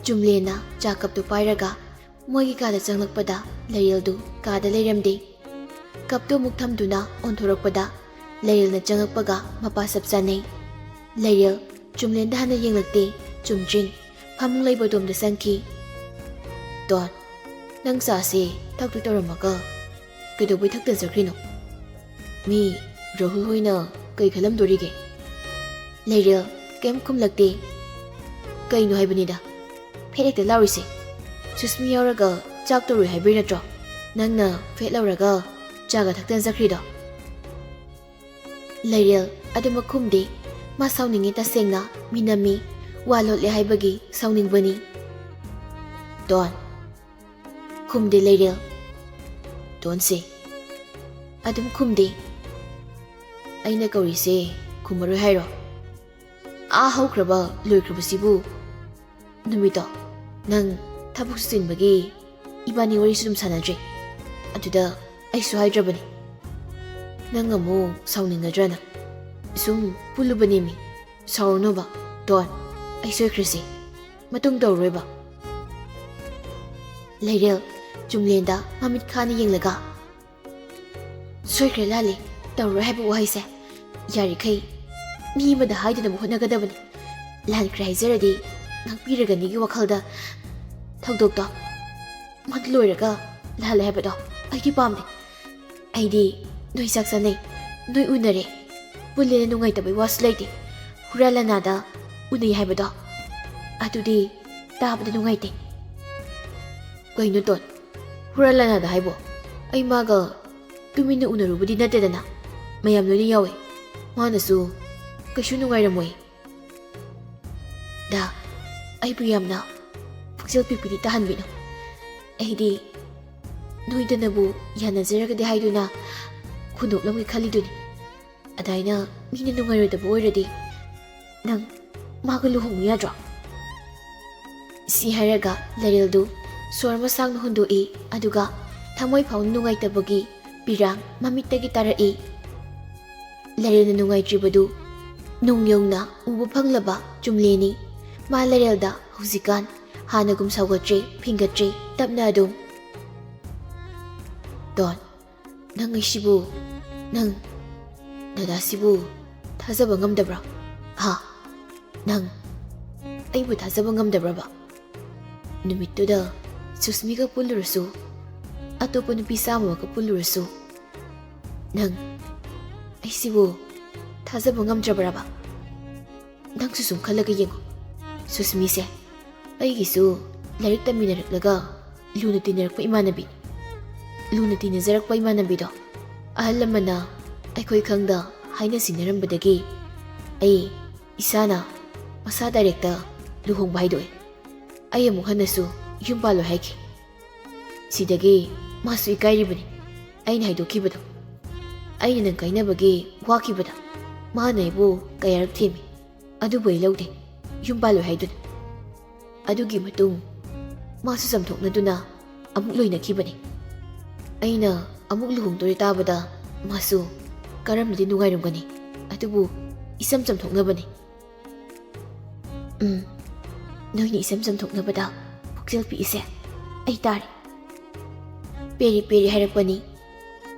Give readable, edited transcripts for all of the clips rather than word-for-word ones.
ꯆꯨꯝꯂꯦꯅ ꯆꯥ ꯀꯞꯇꯨ ꯄꯥꯏꯔꯒ ꯃꯣꯏꯒꯤ ꯀꯥꯗ ꯆꯪꯂꯛꯄꯗ ꯂꯩꯔꯦꯜꯗꯨ ꯀꯥꯗ ꯂꯩꯔꯝꯗꯦ꯫ ꯀꯞꯇꯨ ꯑꯃꯨꯛ ꯊꯝꯗꯨꯅ ꯑꯣꯟꯊꯣꯔꯛꯄꯗ ꯂꯩꯔꯦꯜꯅ ꯆꯪꯉꯛꯄꯒ ꯃꯄꯥ ꯆꯞ ꯆꯥꯅꯩ꯫ ꯂꯩꯔꯦꯜ ꯆꯨꯝꯂꯦꯟꯗ ꯍꯥꯟꯅ ꯌꯦꯡꯂꯛꯇꯦ꯫ ꯆꯨꯝꯗ꯭ꯔꯤꯡ ꯐꯃꯨꯡ ꯂꯩꯕ ꯑꯗꯣꯝꯗ ꯆꯪꯈꯤ꯫ ꯗꯣꯟ, ꯅꯪ ꯆꯥꯁꯦ ꯊꯛꯇꯨ ꯇꯧꯔꯝꯃꯒ ꯀꯩꯗꯧꯕꯩ ꯊꯛꯇ ꯆꯠꯈ꯭ꯔꯤꯅꯣ? ꯃꯤ ꯔꯥꯍꯨꯜ ꯍꯣꯏꯅ ꯀꯩ ꯈꯜꯂꯝꯗꯣꯔꯤꯒꯦ? ꯂꯩꯔꯦꯜ ꯀꯩꯝ ꯈꯨꯝꯂꯛꯇꯦ꯫ ꯀꯩꯅꯣ ꯍꯥꯏꯕꯅꯤꯗ ꯐꯦꯠ ꯍꯦꯛꯇ ꯂꯥꯎꯔꯤꯁꯦ? ꯁꯨꯁꯃꯤ ꯌꯥꯎꯔꯒ ꯆꯥꯛ ꯇꯧꯔꯣꯏ ꯍꯥꯏꯕꯩ ꯅꯠꯇ꯭ꯔꯣ ꯅꯪꯅ ꯐꯦꯠ ꯂꯧꯔꯒ ꯆꯥꯒ ꯊꯛꯇꯅ ꯆꯠꯈ꯭ꯔꯤꯗꯣ? ꯂꯩꯔꯦꯜ ꯑꯗꯨꯃꯛ ꯈꯨꯝꯗꯦ꯫ ꯃꯥ ꯁꯥꯎꯅꯤꯡꯉꯤ, ꯇꯁꯦꯡꯅ ꯃꯤꯅꯝꯃꯤ, ꯋꯥ ꯂꯣꯠꯂꯦ ꯍꯥꯏꯕꯒꯤ ꯁꯥꯎꯅꯤꯡꯕꯅꯤ꯫ ꯗꯣꯟ, ꯈꯨꯝꯗꯦ ꯂꯩꯔꯦꯜ꯫ ꯗꯣꯟꯁꯦ ꯑꯗꯨꯝ ꯈꯨꯝꯗꯦ꯫ ꯑꯩꯅ ꯀꯧꯔꯤꯁꯦ ꯈꯨꯝꯃꯔꯣꯏ ꯍꯥꯏꯔꯣ? ꯍꯧꯈ꯭ꯔꯕ ꯂꯣꯏꯈ꯭ꯔꯕꯁꯤꯕꯨ? ꯅꯨꯃꯤꯠꯇꯣ ꯅꯪ ꯊꯕꯛꯁꯨ ꯆꯤꯟꯕꯒꯤ ꯏꯕꯥꯅꯤ ꯋꯥꯔꯤꯁꯨ ꯑꯗꯨꯝ ꯁꯥꯟꯅꯗ꯭ꯔꯦ꯫ ꯑꯗꯨꯗ ꯑꯩꯁꯨ ꯍꯥꯏꯗ꯭ꯔꯕꯅꯤ꯫ ꯅꯪ ꯑꯃꯨꯛ ꯁꯥꯎꯅꯤꯡꯒꯗ꯭ꯔꯅ ꯁꯨꯝ ꯄꯨꯜꯂꯨꯕꯅꯦꯃꯤ꯫ ꯁꯥꯎꯔꯅꯨꯕ ꯗꯣꯟ, ꯑꯩ ꯁꯣꯏꯈ꯭ꯔꯁꯤ, ꯃꯇꯨꯡ ꯇꯧꯔꯔꯣꯏꯕ꯫ ꯂꯩꯔꯦꯜ ꯆꯨꯝꯂꯦꯟꯗ ꯃꯃꯤꯠ ꯈꯥꯅ ꯌꯦꯡꯂꯒ ꯁꯣꯏꯈ꯭ꯔꯦ, ꯂꯥꯜꯂꯦ, ꯇꯧꯔꯔꯣꯏ ꯍꯥꯏꯕ ꯋꯥꯍꯩꯁꯦ ꯌꯥꯔꯤꯈꯩ ꯃꯤ ꯑꯃꯗ ꯍꯥꯏꯗꯅꯕ ꯍꯣꯠꯅꯒꯗꯕꯅꯤ꯫ ꯂꯥꯟꯈ꯭ꯔꯦ ꯍꯥꯏꯖꯔꯗꯤ ꯉꯥꯛꯄꯤꯔꯒꯅꯤꯒꯤ ꯋꯥꯈꯜꯗ ꯊꯧꯗꯣꯛꯇꯣ ꯃꯗꯨ ꯂꯣꯏꯔꯒ ꯂꯥꯜꯂꯦ ꯍꯥꯏꯕꯗꯣ ꯑꯩꯗꯤ ꯄꯥꯝꯗꯦ꯫ ꯑꯩꯗꯤ ꯅꯣꯏ ꯆꯥꯛ ꯆꯥꯅꯩ, ꯅꯣꯏ ꯎꯅꯔꯦ, ꯄꯨꯜꯂꯦꯅ ꯅꯨꯡꯉꯥꯏꯇꯕꯩ ꯋꯥꯁꯨ ꯂꯩꯇꯦ꯫ ꯍꯨꯔꯥꯟ ꯂꯥꯟꯅꯥꯗ ꯎꯅꯩ ꯍꯥꯏꯕꯗꯣ ꯑꯗꯨꯗꯤ ꯇꯥꯕꯗ ꯅꯨꯡꯉꯥꯏꯇꯦ꯫ ꯀꯩꯅꯣ ꯇꯣꯟ, ꯍꯨꯔꯥꯟ ꯂꯥꯟꯅꯥꯗ ꯍꯥꯏꯕꯣ? ꯑꯩ ꯃꯥꯒ ꯇꯨꯃꯤꯟꯅ ꯎꯅꯔꯨꯕꯗꯤ ꯅꯠꯇꯦꯗꯅ, ꯃꯌꯥꯝ ꯂꯣꯏꯅ ꯌꯥꯎꯋꯦ꯫ ꯃꯥꯅꯁꯨ ꯀꯩꯁꯨ ꯅꯨꯡꯉꯥꯏꯔꯝꯃꯣꯏ꯫ ꯗꯥ, ꯑꯩꯕꯨ ꯌꯥꯝꯅ ꯄꯨꯛꯆꯦꯜ ꯄꯤꯛꯄꯤꯗꯤ ꯇꯥꯍꯟꯕꯤꯅꯨ꯫ ꯑꯩꯗꯤ ꯅꯣꯏꯗꯅꯕꯨ ꯌꯥꯅꯖꯔꯒꯗꯤ ꯍꯥꯏꯗꯨꯅ ꯍꯨꯟꯗꯣꯛꯂꯝꯒꯦ ꯈꯜꯂꯤꯗꯨꯅꯤ꯫ ꯑꯗꯥꯏꯅ ꯃꯤꯅ ꯅꯨꯡꯉꯥꯏꯔꯣꯏꯗꯕ ꯑꯣꯏꯔꯗꯤ ꯅꯪ ꯃꯥꯒ ꯂꯨꯍꯣꯡꯉꯨ ꯌꯥꯗ꯭ꯔꯣ? ꯁꯤ ꯍꯥꯏꯔꯒ ꯂꯩꯔꯦꯜꯗꯨ ꯁꯣꯔ ꯑꯃ ꯁꯥꯡꯅ ꯍꯣꯟꯗꯣꯛꯏ, ꯑꯗꯨꯒ ꯊꯃꯣꯏ ꯐꯥꯎꯅ ꯅꯨꯡꯉꯥꯏꯇꯕꯒꯤ ꯄꯤꯔꯥꯡ ꯃꯃꯤꯠꯇꯒꯤ ꯇꯥꯔꯛꯏ꯫ ꯂꯩꯔꯦꯜꯅ ꯅꯨꯡꯉꯥꯏꯇ꯭ꯔꯤꯕꯗꯨ ꯅꯨꯡ ꯌꯧꯅ ꯎꯕ ꯐꯪꯂꯕ ꯆꯨꯝꯂꯦꯅꯤ꯫ ꯃꯥ ꯂꯩꯔꯦꯜꯗ ꯍꯧꯖꯤꯛꯀꯥꯟ ꯍꯥꯟꯅꯒꯨꯝ ꯁꯥꯎꯒꯠꯇ꯭ꯔꯦ, ꯐꯤꯡꯒꯠꯇ꯭ꯔꯦ, ꯇꯞꯅ ꯑꯗꯨꯝ ꯗꯣꯟ, ꯅꯪ ꯑꯩꯁꯤꯕꯨ, ꯅꯪ ꯗꯗꯥꯁꯤꯕꯨ ꯊꯥꯖꯕ ꯉꯝꯗꯕ꯭ꯔꯥ? ꯅꯪ ꯑꯩꯕꯨ ꯊꯥꯖꯕ ꯉꯝꯗꯕ꯭ꯔꯕ? ꯅꯨꯃꯤꯠꯇꯨꯗ ꯁꯨꯁꯃꯤꯒ ꯄꯨꯜꯂꯨꯔꯁꯨ, ꯑꯇꯣꯞꯄ ꯅꯨꯄꯤ ꯆꯥꯝꯃꯒ ꯄꯨꯜꯂꯨꯔꯁꯨ ꯅꯪ ꯑꯩꯁꯤꯕꯨ ꯊꯥꯖꯕ ꯉꯝꯗ꯭ꯔꯕ꯭ꯔꯕ? ꯅꯪꯁꯨ ꯁꯨꯝ ꯈꯜꯂꯒ ꯌꯦꯡꯉꯣ꯫ ꯁꯨꯁꯃꯤꯁꯦ ꯑꯩꯒꯤꯁꯨ ꯂꯥꯏꯔꯤꯛ ꯇꯝꯃꯤꯟꯅꯔꯛꯂꯒ ꯂꯨꯅ ꯇꯤꯟꯅꯔꯛꯄ ꯏꯃꯥꯟꯅꯕꯤ꯫ ꯂꯨꯅ ꯇꯤꯟꯅꯖꯔꯛꯄ ꯏꯃꯥꯟꯅꯕꯤꯗꯣ ꯑꯍꯜ ꯂꯃꯟꯅ ꯑꯩꯈꯣꯏ ꯈꯪꯗ ꯍꯥꯏꯅ ꯁꯤꯡꯅꯔꯝꯕꯗꯒꯤ ꯑꯩ ꯏꯁꯥꯅ ꯃꯁꯥ ꯗꯥꯏꯔꯦꯛꯇ ꯂꯨꯍꯣꯡꯕ ꯍꯥꯏꯗꯣꯛꯑꯦ꯫ ꯑꯩ ꯑꯃꯨꯛ ꯍꯟꯅꯁꯨ ꯌꯨꯝ ꯄꯥꯜꯂꯣꯏ ꯍꯥꯏꯈꯤ꯫ ꯁꯤꯗꯒꯤ ꯃꯥꯁꯨ ꯏꯀꯥꯏꯔꯤꯕꯅꯤ ꯑꯩꯅ ꯍꯥꯏꯗꯣꯛꯈꯤꯕꯗꯣ꯫ ꯑꯩꯅ ꯅꯪ ꯀꯥꯏꯅꯕꯒꯤ ꯋꯥꯈꯤꯕꯗ ꯃꯥꯅ ꯑꯩꯕꯨ ꯀꯌꯥꯔꯛ ꯊꯦꯝꯃꯤ, ꯑꯗꯨꯕꯨ ꯑꯩ ꯂꯧꯗꯦ, ꯌꯨꯝ ꯄꯥꯜꯂꯣꯏ ꯍꯥꯏꯗꯨꯅ꯫ ꯑꯗꯨꯒꯤ ꯃꯇꯨꯡ ꯃꯥꯁꯨ ꯆꯝꯊꯣꯛꯅꯗꯨꯅ ꯑꯃꯨꯛ ꯂꯣꯏꯅꯈꯤꯕꯅꯤ꯫ ꯑꯩꯅ ꯑꯃꯨꯛ ꯂꯨꯍꯣꯡꯗꯣꯔꯦ ꯇꯥꯕꯗ ꯃꯥꯁꯨ ꯀꯔꯝꯅꯗꯤ ꯅꯨꯡꯉꯥꯏꯔꯝꯒꯅꯤ, ꯑꯗꯨꯕꯨ ꯏꯆꯝ ꯆꯝꯊꯣꯛꯅꯕꯅꯤ꯫ ꯅꯣꯏꯅ ꯏꯆꯝ ꯆꯝꯊꯣꯛꯅꯕꯗ ꯄꯨꯛꯆꯦꯜ ꯄꯤꯛꯏꯁꯦ ꯑꯩ ꯇꯥꯔꯦ꯫ ꯄꯦꯔꯤ ꯄꯦꯔꯤ ꯍꯥꯏꯔꯛꯄꯅꯤ꯫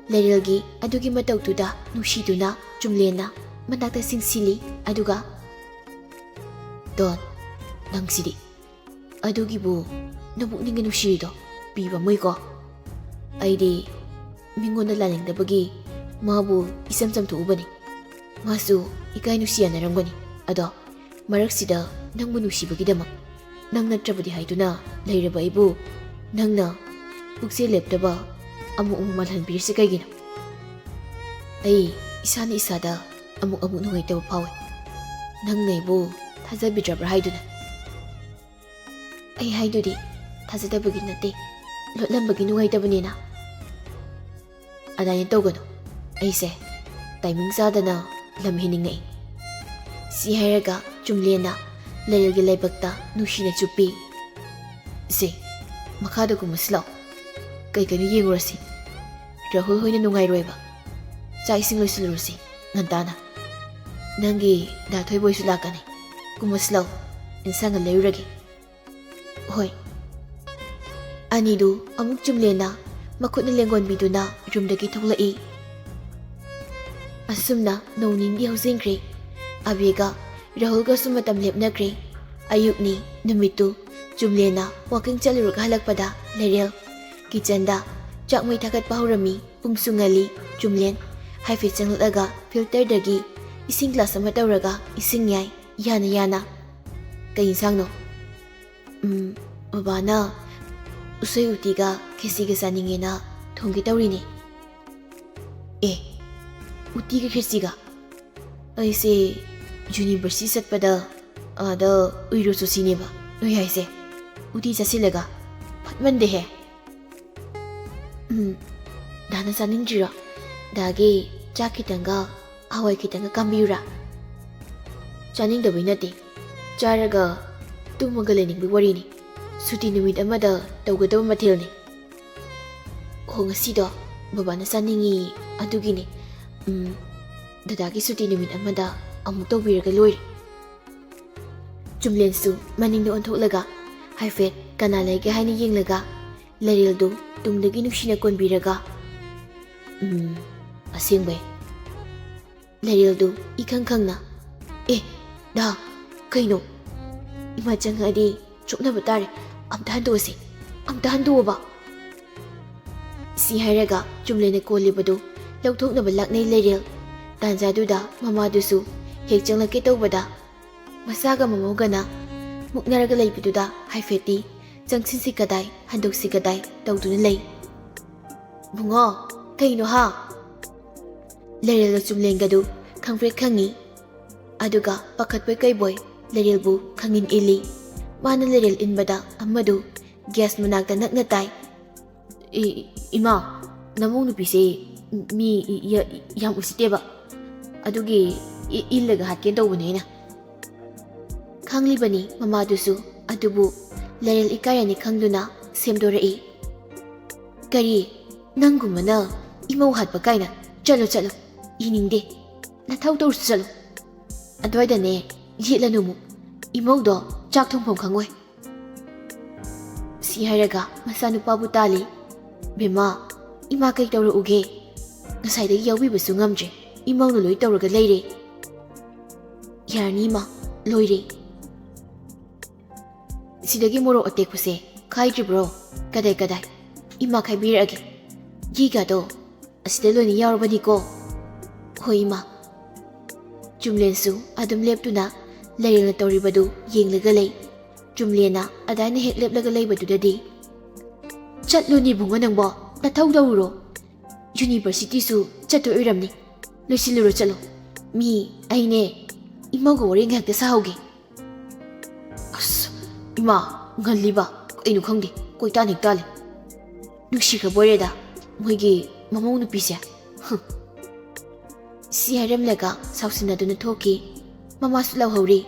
ꯂꯩꯔꯦꯜꯒꯤ ꯑꯗꯨꯒꯤ ꯃꯇꯧꯗꯨꯗ ꯅꯨꯡꯁꯤꯗꯨꯅ ꯆꯨꯝꯂꯦꯟꯅ ꯃꯅꯥꯛꯇ ꯆꯤꯡꯁꯤꯜꯂꯤ, ꯑꯗꯨꯒ ꯗꯣꯟ, ꯅꯪꯁꯤꯗꯤ ꯑꯗꯨꯒꯤꯕꯨ ꯅꯕꯨꯛꯅꯤꯡꯒ ꯅꯨꯡꯁꯤꯔꯤꯗꯣ ꯄꯤꯕ ꯃꯣꯏꯀꯣ꯫ ꯑꯩꯗꯤ ꯃꯤꯉꯣꯟꯗ ꯂꯥꯟꯅꯤꯡꯗꯕꯒꯤ ꯃꯥꯕꯨ ꯏꯆꯝ ꯆꯝꯊꯣꯛꯎꯕꯅꯤ꯫ ꯃꯥꯁꯨ ꯏꯀꯥꯏ ꯅꯨꯡꯁꯤ ꯌꯥꯅꯔꯝꯒꯅꯤ, ꯑꯗꯣ ꯃꯔꯛꯁꯤꯗ ꯅꯪꯕꯨ ꯅꯨꯡꯁꯤꯕꯒꯤꯗꯃꯛ ꯅꯪ ꯅꯠꯇ꯭ꯔꯕꯗꯤ ꯍꯥꯏꯗꯨꯅ ꯂꯩꯔꯕ ꯑꯩꯕꯨ ꯅꯪꯅ ꯄꯨꯛꯆꯦꯜ ꯂꯦꯞꯇꯕ ꯑꯃꯨꯛ ꯃꯥꯜꯍꯟꯕꯤꯔꯤꯁꯤ ꯀꯩꯒꯤꯅꯣ? ꯑꯩ ꯏꯁꯥꯅ ꯏꯁꯥꯗ ꯑꯃꯨꯛ ꯅꯨꯡꯉꯥꯏꯇꯕ ꯐꯥꯎꯏ, ꯅꯪꯅ ꯑꯩꯕꯨ ꯊꯥꯖꯕꯤꯗ꯭ꯔꯕ꯭ꯔꯥ ꯍꯥꯏꯗꯨꯅ꯫ ꯑꯩ ꯍꯥꯏꯗꯨꯗꯤ ꯊꯥꯖꯗꯕꯒꯤ ꯅꯠꯇꯦ, ꯂꯣꯠꯂꯝꯕꯒꯤ ꯅꯨꯡꯉꯥꯏꯇꯕꯅꯤꯅ꯫ ꯑꯗꯥꯏꯅ ꯇꯧꯒꯅꯨ, ꯑꯩꯁꯦ ꯇꯥꯏꯃꯤꯡ ꯆꯥꯗꯅ ꯂꯝ ꯍꯦꯟꯅꯤꯡꯉꯛꯏ꯫ ꯁꯤ ꯍꯥꯏꯔꯒ ꯆꯨꯝꯂꯦꯟꯅ ꯂꯩꯔꯦꯜꯒꯤ ꯂꯥꯏꯕꯛꯇ ꯅꯨꯡꯁꯤꯅ ꯆꯨꯞꯄꯤ꯫ ꯁꯦ ꯃꯈꯥꯗ ꯀꯨꯝꯃꯁꯤ ꯂꯥꯛꯑꯣ, ꯀꯩꯀꯩꯅꯣ ꯌꯦꯡꯉꯨꯔꯁꯤ꯫ ꯔꯥꯍꯨꯜ ꯍꯣꯏꯅ ꯅꯨꯡꯉꯥꯏꯔꯣꯏꯕ, ꯆꯥꯛ ꯏꯁꯤꯡ ꯂꯣꯏꯁꯤꯜꯂꯨꯔꯁꯤ ꯉꯟꯇꯥꯅ꯫ ꯅꯪꯒꯤ ꯗꯥ ꯊꯣꯏꯕꯣꯏꯁꯨ ꯂꯥꯛꯀꯅꯤ, ꯀꯨꯝꯃꯁꯤ ꯂꯥꯛꯑꯣ, ꯏꯟꯁꯥꯡꯒ ꯂꯩꯔꯨꯔꯒꯦ꯫ ꯍꯣꯏ. ꯑꯅꯤꯗꯨ ꯑꯃꯨꯛ ꯆꯨꯝꯂꯦꯟꯅ ꯃꯈꯨꯠꯅ ꯂꯦꯡꯒꯣꯟꯕꯤꯗꯨꯅ ꯔꯨꯝꯗꯒꯤ ꯊꯣꯛꯂꯛꯏ. ꯑꯁꯨꯝꯅ ꯅꯣꯡ ꯅꯤꯅꯤ ꯍꯧꯖꯤꯟꯈ꯭ꯔꯦ. ꯑꯕꯦꯒ ꯔꯥꯍꯨꯜꯒꯁꯨ ꯃꯇꯝ ꯂꯦꯞꯅꯈ꯭ꯔꯦ. ꯑꯌꯨꯛꯅꯤ ꯅꯨꯃꯤꯠꯇꯨ ꯆꯨꯝꯂꯦꯟꯅ ꯋꯥꯀꯤꯡ ꯆꯠꯂꯨꯔꯒ ꯍꯜꯂꯛꯄꯗ ꯂꯩꯔꯦꯜ ꯀꯤꯆꯟꯗ ꯆꯥꯛ ꯃꯩ ꯊꯥꯒꯠꯄ ꯍꯧꯔꯝꯃꯤ. ꯄꯨꯡꯁꯨ ꯉꯜꯂꯤ. ꯆꯨꯝꯂꯦꯟ ꯍꯥꯏꯐꯦꯠ ꯆꯪꯂꯛꯂꯒ ꯐꯤꯜꯇꯔꯗꯒꯤ ꯏꯁꯤꯡ ꯒ꯭ꯂꯥꯁ ꯑꯃ ꯇꯧꯔꯒ ꯏꯁꯤꯡ ꯌꯥꯏ ꯌꯥꯅ ꯌꯥꯅ. ꯀꯩ ꯏꯟꯁꯥꯡꯅꯣ? ꯕꯕꯥꯅ ꯎꯁꯣꯏ ꯎꯇꯤꯒ ꯈꯦꯆꯤꯒ ꯆꯥꯅꯤꯡꯉꯦꯅ ꯊꯣꯡꯒꯦ ꯇꯧꯔꯤꯅꯦ. ꯑꯦ, ꯎꯇꯤꯒ ꯈꯦꯆꯤꯒ? ꯑꯩꯁꯦ ꯌꯨꯅꯤꯚꯔꯁꯤꯇꯤ ꯆꯠꯄꯗ ꯑꯥꯗ ꯎꯏꯔꯨꯁꯨ ꯁꯤꯅꯦꯕ ꯅꯣꯏ ꯍꯥꯏꯁꯦ. ꯎꯇꯤ ꯆꯥꯁꯤꯜꯂꯒ ꯐꯠꯃꯟꯗꯦꯍꯦ. ꯗꯥꯅ ꯆꯥꯅꯤꯡꯗ꯭ꯔꯤꯔꯣ? ꯗꯥꯒꯤ ꯆꯥꯛ ꯈꯤꯇꯪꯒ ꯍꯋꯥꯏ ꯈꯤꯇꯪꯒ ꯀꯥꯝꯕꯤꯌꯨꯔꯥ? ꯆꯥꯅꯤꯡꯗꯕꯩ ꯅꯠꯇꯦ, ꯆꯥꯔꯒ ꯇꯨꯝꯃꯒ ꯂꯩꯅꯤꯡꯕꯒꯤ ꯋꯥꯔꯤꯅꯤ. ꯁꯨꯇꯤ ꯅꯨꯃꯤꯠ ꯑꯃꯗ ꯇꯧꯒꯗꯕ ꯃꯊꯦꯜꯅꯤ. ꯍꯣ, ꯉꯁꯤꯗꯣ ꯕꯕꯥꯅ ꯆꯥꯅꯤꯡꯉꯤ ꯑꯗꯨꯒꯤꯅꯦ. ꯗꯗꯥꯒꯤ ꯁꯨꯇꯤ ꯅꯨꯃꯤꯠ ꯑꯃꯗ ꯑꯃꯨꯛ ꯇꯧꯕꯤꯔꯒ ꯂꯣꯏꯔꯦ. ꯆꯨꯝꯂꯦꯟꯁꯨ ꯃꯅꯤꯡꯗ ꯑꯣꯟꯊꯣꯛꯂꯒ ꯍꯥꯏꯐꯦꯠ ꯀꯅꯥ ꯂꯩꯒꯦ ꯍꯥꯏꯅ ꯌꯦꯡꯂꯒ ꯂꯩꯔꯦꯜꯗꯨ ꯇꯨꯡꯗꯒꯤ ꯅꯨꯡꯁꯤꯅ ꯀꯣꯟꯕꯤꯔꯒ ꯑꯁꯦꯡꯕꯩ. ꯂꯩꯔꯦꯜꯗꯨ ꯏꯈꯪ ꯈꯪꯅ ꯑꯦ ꯗꯥ, ꯀꯩꯅꯣ? ꯏꯃꯥ ꯆꯪꯉꯛꯑꯗꯤ ꯆꯣꯞꯅꯕ ꯇꯥꯔꯦ. ꯑꯝꯇ ꯍꯟꯗꯣꯛꯑꯁꯤ, ꯑꯝꯇ ꯍꯟꯗꯣꯛꯑꯣꯕ. ꯁꯤ ꯍꯥꯏꯔꯒ ꯆꯨꯝꯂꯦꯟꯅ ꯀꯣꯜꯂꯤꯕꯗꯨ ꯂꯧꯊꯣꯛꯅꯕ ꯂꯥꯛꯅꯩ ꯂꯩꯔꯦꯜ. ꯇꯥꯟꯖꯥꯗꯨꯗ ꯃꯃꯥꯗꯨꯁꯨ ꯍꯦꯛ ꯆꯪꯂꯛꯀꯦ ꯇꯧꯕꯗ ꯃꯁꯥꯒ ꯃꯃꯧꯒꯅ ꯃꯨꯛꯅꯔꯒ ꯂꯩꯕꯗꯨꯗ ꯍꯥꯏꯐꯦꯠꯇꯤ ꯆꯪꯁꯤꯟꯁꯤ ꯀꯗꯥꯏ ꯍꯟꯗꯣꯛꯁꯤ ꯀꯗꯥꯏ ꯇꯧꯗꯨꯅ ꯂꯩ. ꯕꯨꯡꯉꯣ, ꯀꯩꯅꯣ ꯍꯥ? ꯂꯩꯔꯦꯜꯒ ꯆꯨꯝꯂꯦꯟꯒꯗꯨ ꯈꯪꯄ꯭ꯔꯦꯛ ꯈꯪꯉꯤ. ꯑꯗꯨꯒ ꯄꯥꯈꯠꯄꯣꯏ ꯀꯩꯕꯣꯏ ꯂꯩꯔꯦꯜꯕꯨ ꯈꯪꯏꯟ ꯏꯜꯂꯤ. ꯃꯥꯅ ꯂꯩꯔꯦꯜ ꯏꯟꯕꯗ ꯑꯃꯗꯨ ꯒ꯭ꯌꯥꯁ ꯃꯅꯥꯛꯇ ꯅꯛꯅ ꯇꯥꯏ. ꯏꯃꯥ, ꯅꯃꯧ ꯅꯨꯄꯤꯁꯦ ꯃꯤ ꯌꯥꯝ ꯎꯁꯤꯠꯇꯦꯕ. ꯑꯗꯨꯒꯤ ꯏꯜꯂꯒ ꯍꯥꯠꯀꯦ ꯇꯧꯕꯅꯦ ꯑꯩꯅ. ꯈꯪꯂꯤꯕꯅꯤ ꯃꯃꯥꯗꯨꯁꯨ, ꯑꯗꯨꯕꯨ ꯂꯩꯔꯦꯜ ꯏꯀꯥꯏꯔꯅꯤ ꯈꯪꯗꯨꯅ ꯁꯦꯝꯗꯣꯔꯛꯏ. ꯀꯔꯤ? ꯅꯪꯒꯨꯝꯕꯅ ꯏꯃꯧ ꯍꯥꯠꯄ ꯀꯥꯏꯅ? ꯆꯠꯂꯣ ꯆꯠꯂꯣ, ꯏꯅꯤꯡꯗꯦ. ꯅꯊꯧ ꯇꯧꯔꯁꯨ ꯆꯠꯂꯣ. ꯑꯗꯨꯋꯥꯏꯗꯅꯦ ꯌꯦꯠꯂꯅꯨ ꯑꯃꯨꯛ. ꯏꯃꯧꯗꯣ ꯆꯥꯛ ꯊꯣꯡꯐꯝ ꯈꯪꯉꯣꯏ. ꯁꯤ ꯍꯥꯏꯔꯒ ꯃꯆꯥꯅꯨꯄꯥꯕꯨ ꯇꯥꯜꯂꯤ. ꯕꯦꯝꯃ, ꯏꯃꯥ ꯀꯩ ꯇꯧꯔꯛꯎꯒꯦ? ꯉꯁꯥꯏꯗꯒꯤ ꯌꯥꯎꯕꯤꯕꯁꯨ ꯉꯝꯗ꯭ꯔꯦ. ꯏꯃꯧꯅ ꯂꯣꯏ ꯇꯧꯔꯒ ꯂꯩꯔꯦ. ꯌꯥꯔꯅꯤ ꯏꯃꯥ, ꯂꯣꯏꯔꯦ. ꯁꯤꯗꯒꯤ ꯃꯣꯔꯣꯛ ꯑꯇꯦꯛꯄꯁꯦ ꯈꯥꯏꯗ꯭ꯔꯤꯕ꯭ꯔꯣ? ꯀꯗꯥꯏ ꯀꯗꯥꯏ? ꯏꯃꯥ ꯈꯥꯏꯕꯤꯔꯛꯑꯒꯦ. ꯘꯤꯒꯗꯣ ꯑꯁꯤꯗ ꯂꯣꯏꯅ ꯌꯥꯎꯔꯕꯅꯤꯀꯣ. ꯍꯣꯏ ꯏꯃꯥ. ꯆꯨꯝꯂꯦꯟꯁꯨ ꯑꯗꯨꯝ ꯂꯦꯞꯇꯨꯅ ꯂꯩꯔꯦꯜꯅ ꯇꯧꯔꯤꯕꯗꯨ ꯌꯦꯡꯂꯒ ꯂꯩ. ꯆꯨꯝꯂꯦꯟꯅ ꯑꯗꯥꯏꯅ ꯍꯦꯛ ꯂꯦꯞꯂꯒ ꯂꯩꯕꯗꯨꯗꯗꯤ ꯆꯠꯂꯨꯅꯤ ꯕꯨꯡꯉꯣ ꯅꯪꯕꯣ, ꯅꯊꯧ ꯇꯧꯔꯨꯔꯣ. ꯌꯨꯅꯤꯚꯔꯁꯤꯇꯤꯁꯨ ꯆꯠꯇꯣꯏ ꯑꯣꯏꯔꯝꯅꯤ. ꯂꯣꯏꯁꯤꯜꯂꯨꯔꯣ ꯆꯠꯂꯣ. ꯃꯤ ꯑꯩꯅꯦ ꯏꯃꯧꯒ ꯋꯥꯔꯤ ꯉꯥꯏꯍꯥꯛꯇ ꯁꯥꯍꯧꯒꯦ. ꯑꯁ ꯏꯃꯥ, ꯉꯜꯂꯤꯕ ꯀꯩꯅꯣ ꯈꯪꯗꯦ, ꯀꯣꯏꯇꯥꯟ ꯍꯦꯛ ꯇꯥꯜꯂꯤ. ꯅꯨꯡꯁꯤꯈ꯭ꯔꯕꯣꯏꯔꯦꯗ ꯃꯣꯏꯒꯤ ꯃꯃꯧ ꯅꯨꯄꯤꯁꯦ. ꯁꯤ ꯍꯥꯏꯔꯝꯂꯒ ꯁꯥꯎꯁꯤꯟꯅꯗꯨꯅ ꯊꯣꯛꯈꯤ. ꯃꯃꯥꯁꯨ ꯂꯥꯎꯍꯧꯔꯤ.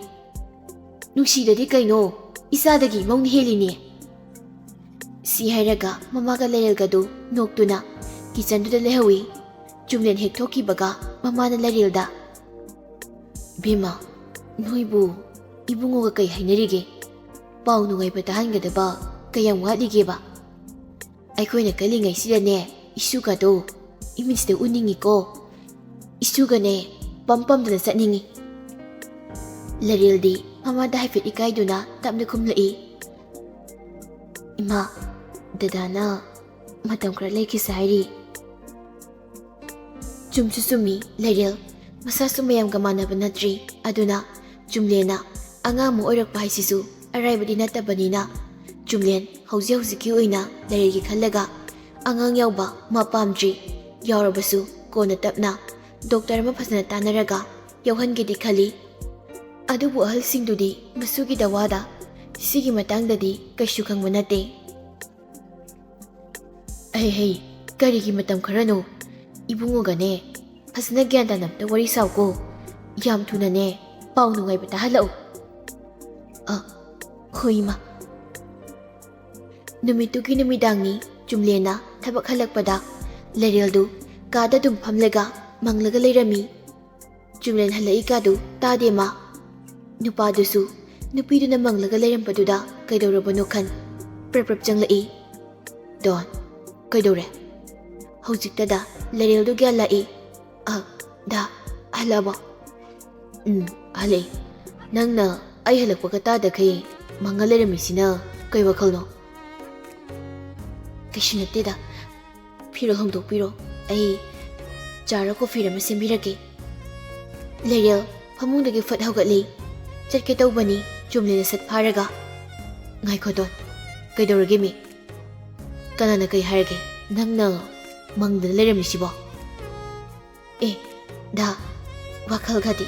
ꯅꯨꯡꯁꯤꯗꯗꯤ ꯀꯩꯅꯣ, ꯏꯆꯥꯗꯒꯤ ꯏꯃꯧꯅ ꯍꯦꯜꯂꯤꯅꯦ. ꯁꯤ ꯍꯥꯏꯔꯒ ꯃꯃꯥꯒ ꯂꯩꯔꯦꯜꯒꯗꯨ ꯅꯣꯛꯇꯨꯅ ꯀꯤꯆꯟꯗꯨꯗ ꯂꯩꯍꯧꯏ. ꯆꯨꯝꯂꯦꯟ ꯍꯦꯛ ꯊꯣꯛꯈꯤꯕꯒ ꯃꯃꯥꯅ ꯂꯩꯔꯦꯜꯗ ꯕꯦꯝꯃ, ꯅꯣꯏꯕꯨ ꯏꯕꯨꯡꯉꯣꯒ ꯀꯩ ꯍꯥꯏꯅꯔꯤꯒꯦ? ꯄꯥꯎ ꯅꯨꯡꯉꯥꯏꯕ ꯇꯥꯍꯟꯒꯗꯕ ꯀꯌꯥꯝ ꯋꯥꯠꯂꯤꯒꯦꯕ? ꯑꯩꯈꯣꯏꯅ ꯀꯜꯂꯤꯉꯩꯁꯤꯗꯅꯦ ꯏꯁꯨꯒꯗꯣ ꯏꯃꯤꯠꯁꯤꯗ ꯎꯅꯤꯡꯉꯤꯀꯣ. ꯏꯁꯨꯒꯅꯦ ꯄꯝꯗꯅ ꯆꯠꯅꯤꯡꯉꯤ. ꯂꯩꯔꯦꯜꯗꯤ ꯃꯃꯥꯗ ꯍꯥꯏꯐꯦꯠ ꯏꯀꯥꯏꯗꯨꯅ ꯇꯞꯅ ꯈꯨꯝꯂꯛꯏ. ꯏꯃꯥ, ꯗꯗꯥꯅ ꯃꯇꯝ ꯈꯔ ꯂꯩꯈꯤꯁꯦ ꯍꯥꯏꯔꯤ. ꯆꯨꯝꯁꯨ ꯆꯨꯝꯃꯤ ꯂꯩꯔꯦꯜ. ꯃꯁꯥꯁꯨ ꯃꯌꯥꯝꯒ ꯃꯥꯟꯅꯕ ꯅꯠꯇ꯭ꯔꯤ. ꯑꯗꯨꯅ ꯆꯨꯝꯂꯦꯟꯅ ꯑꯉꯥꯡ ꯑꯃ ꯑꯣꯏꯔꯛꯄ ꯍꯥꯏꯁꯤꯁꯨ ꯑꯔꯥꯏꯕꯗꯤ ꯅꯠꯇꯕꯅꯤꯅ ꯆꯨꯝꯂꯦꯟ ꯍꯧꯖꯤꯛꯀꯤ ꯑꯣꯏꯅ ꯂꯩꯔꯦꯜꯒꯤ ꯈꯜꯂꯒ ꯑꯉꯥꯡ ꯌꯥꯎꯕ ꯃꯥ ꯄꯥꯝꯗ꯭ꯔꯤ. ꯌꯥꯎꯔꯕꯁꯨ ꯀꯣꯟꯅ ꯇꯞꯅ ꯗꯣꯛꯇꯔ ꯑꯃ ꯐꯖꯅ ꯇꯥꯟꯅꯔꯒ ꯌꯥꯎꯍꯟꯒꯦꯗꯤ ꯈꯜꯂꯤ. ꯑꯗꯨꯕꯨ ꯑꯍꯜꯁꯤꯡꯗꯨꯗꯤ ꯃꯁꯨꯒꯤ ꯗꯋꯥꯗ ꯁꯤꯒꯤ ꯃꯇꯥꯡꯗꯗꯤ ꯀꯩꯁꯨ ꯈꯪꯕ ꯅꯠꯇꯦ. ꯍꯩ ꯀꯔꯤꯒꯤ ꯃꯇꯝ ꯈꯔꯅꯣ? ꯏꯕꯨꯡꯉꯣꯒꯅꯦ ꯐꯖꯅ ꯒ꯭ꯌꯥꯟ ꯇꯥꯅ ꯑꯝꯇ ꯋꯥꯔꯤ ꯁꯥꯎꯀꯣ. ꯌꯥꯝ ꯊꯨꯅꯅꯦ ꯄꯥꯎ ꯅꯨꯡꯉꯥꯏꯕ ꯇꯥꯍꯜꯂꯛꯎ. ꯍꯣꯏ ꯏꯃꯥ. ꯅꯨꯃꯤꯠꯇꯨꯒꯤ ꯅꯨꯃꯤꯗꯥꯡꯅꯤ. ꯆꯨꯝꯂꯦꯟꯅ ꯊꯕꯛ ꯍꯜꯂꯛꯄꯗ ꯂꯩꯔꯦꯜꯗꯨ ꯀꯥꯗ ꯑꯗꯨꯝ ꯐꯝꯂꯒ ꯃꯪꯂꯒ ꯂꯩꯔꯝꯃꯤ. ꯆꯨꯝꯂꯦꯟ ꯍꯜꯂꯛꯏ ꯀꯥꯗꯨ ꯇꯥꯗꯦ ꯃꯥ. ꯅꯨꯄꯥꯗꯨꯁꯨ ꯅꯨꯄꯤꯗꯨꯅ ꯃꯪꯂꯒ ꯂꯩꯔꯝꯕꯗꯨꯗ ꯀꯩꯗꯧꯔꯕꯅꯣ ꯈꯟ ꯄ꯭ꯔꯞ ꯆꯪꯂꯛꯏ꯫ ꯗꯣꯟ, ꯀꯩꯗꯧꯔꯦ? ꯍꯧꯖꯤꯛꯇꯗ ꯂꯩꯔꯦꯜꯗꯨ ꯒ꯭ꯌꯥꯟ ꯂꯥꯛꯏ꯫ ꯗꯥ, ꯍꯜꯂꯛꯑꯕꯣ? ꯍꯜꯂꯛꯏ꯫ ꯅꯪꯅ ꯑꯩ ꯍꯜꯂꯛꯄꯒ ꯇꯥꯗꯈꯩ ꯃꯪꯉ ꯂꯩꯔꯝꯃꯤꯁꯤꯅ ꯀꯩ ꯋꯥꯈꯜꯅꯣ? ꯀꯩꯁꯨ ꯅꯠꯇꯦꯗ, ꯐꯤꯔꯣꯜ ꯍꯣꯡꯗꯣꯛꯄꯤꯔꯣ, ꯑꯩ ꯆꯥꯔ ꯀꯣꯐꯤ ꯑꯃ ꯁꯦꯝꯕꯤꯔꯛꯀꯦ꯫ ꯂꯩꯔꯦꯜ ꯐꯃꯨꯡꯗꯒꯤ ꯐꯠ ꯍꯧꯒꯠꯂꯤ꯫ ꯆꯠꯀꯦ ꯇꯧꯕꯅꯤ ꯆꯨꯝꯂꯦꯅ ꯁꯠ ꯐꯥꯔꯒ, ꯉꯥꯏꯈꯣ ꯗꯣꯟ, ꯀꯩꯗꯧꯔꯒꯦ ꯃꯤ? ꯀꯅꯥꯅ ꯀꯩ ꯍꯥꯏꯔꯒꯦ ꯅꯪꯅ ꯃꯪꯗꯅ ꯂꯩꯔꯝꯃꯤꯁꯤꯕꯣ? ꯗꯥ, ꯋꯥꯈꯜꯒꯗꯤ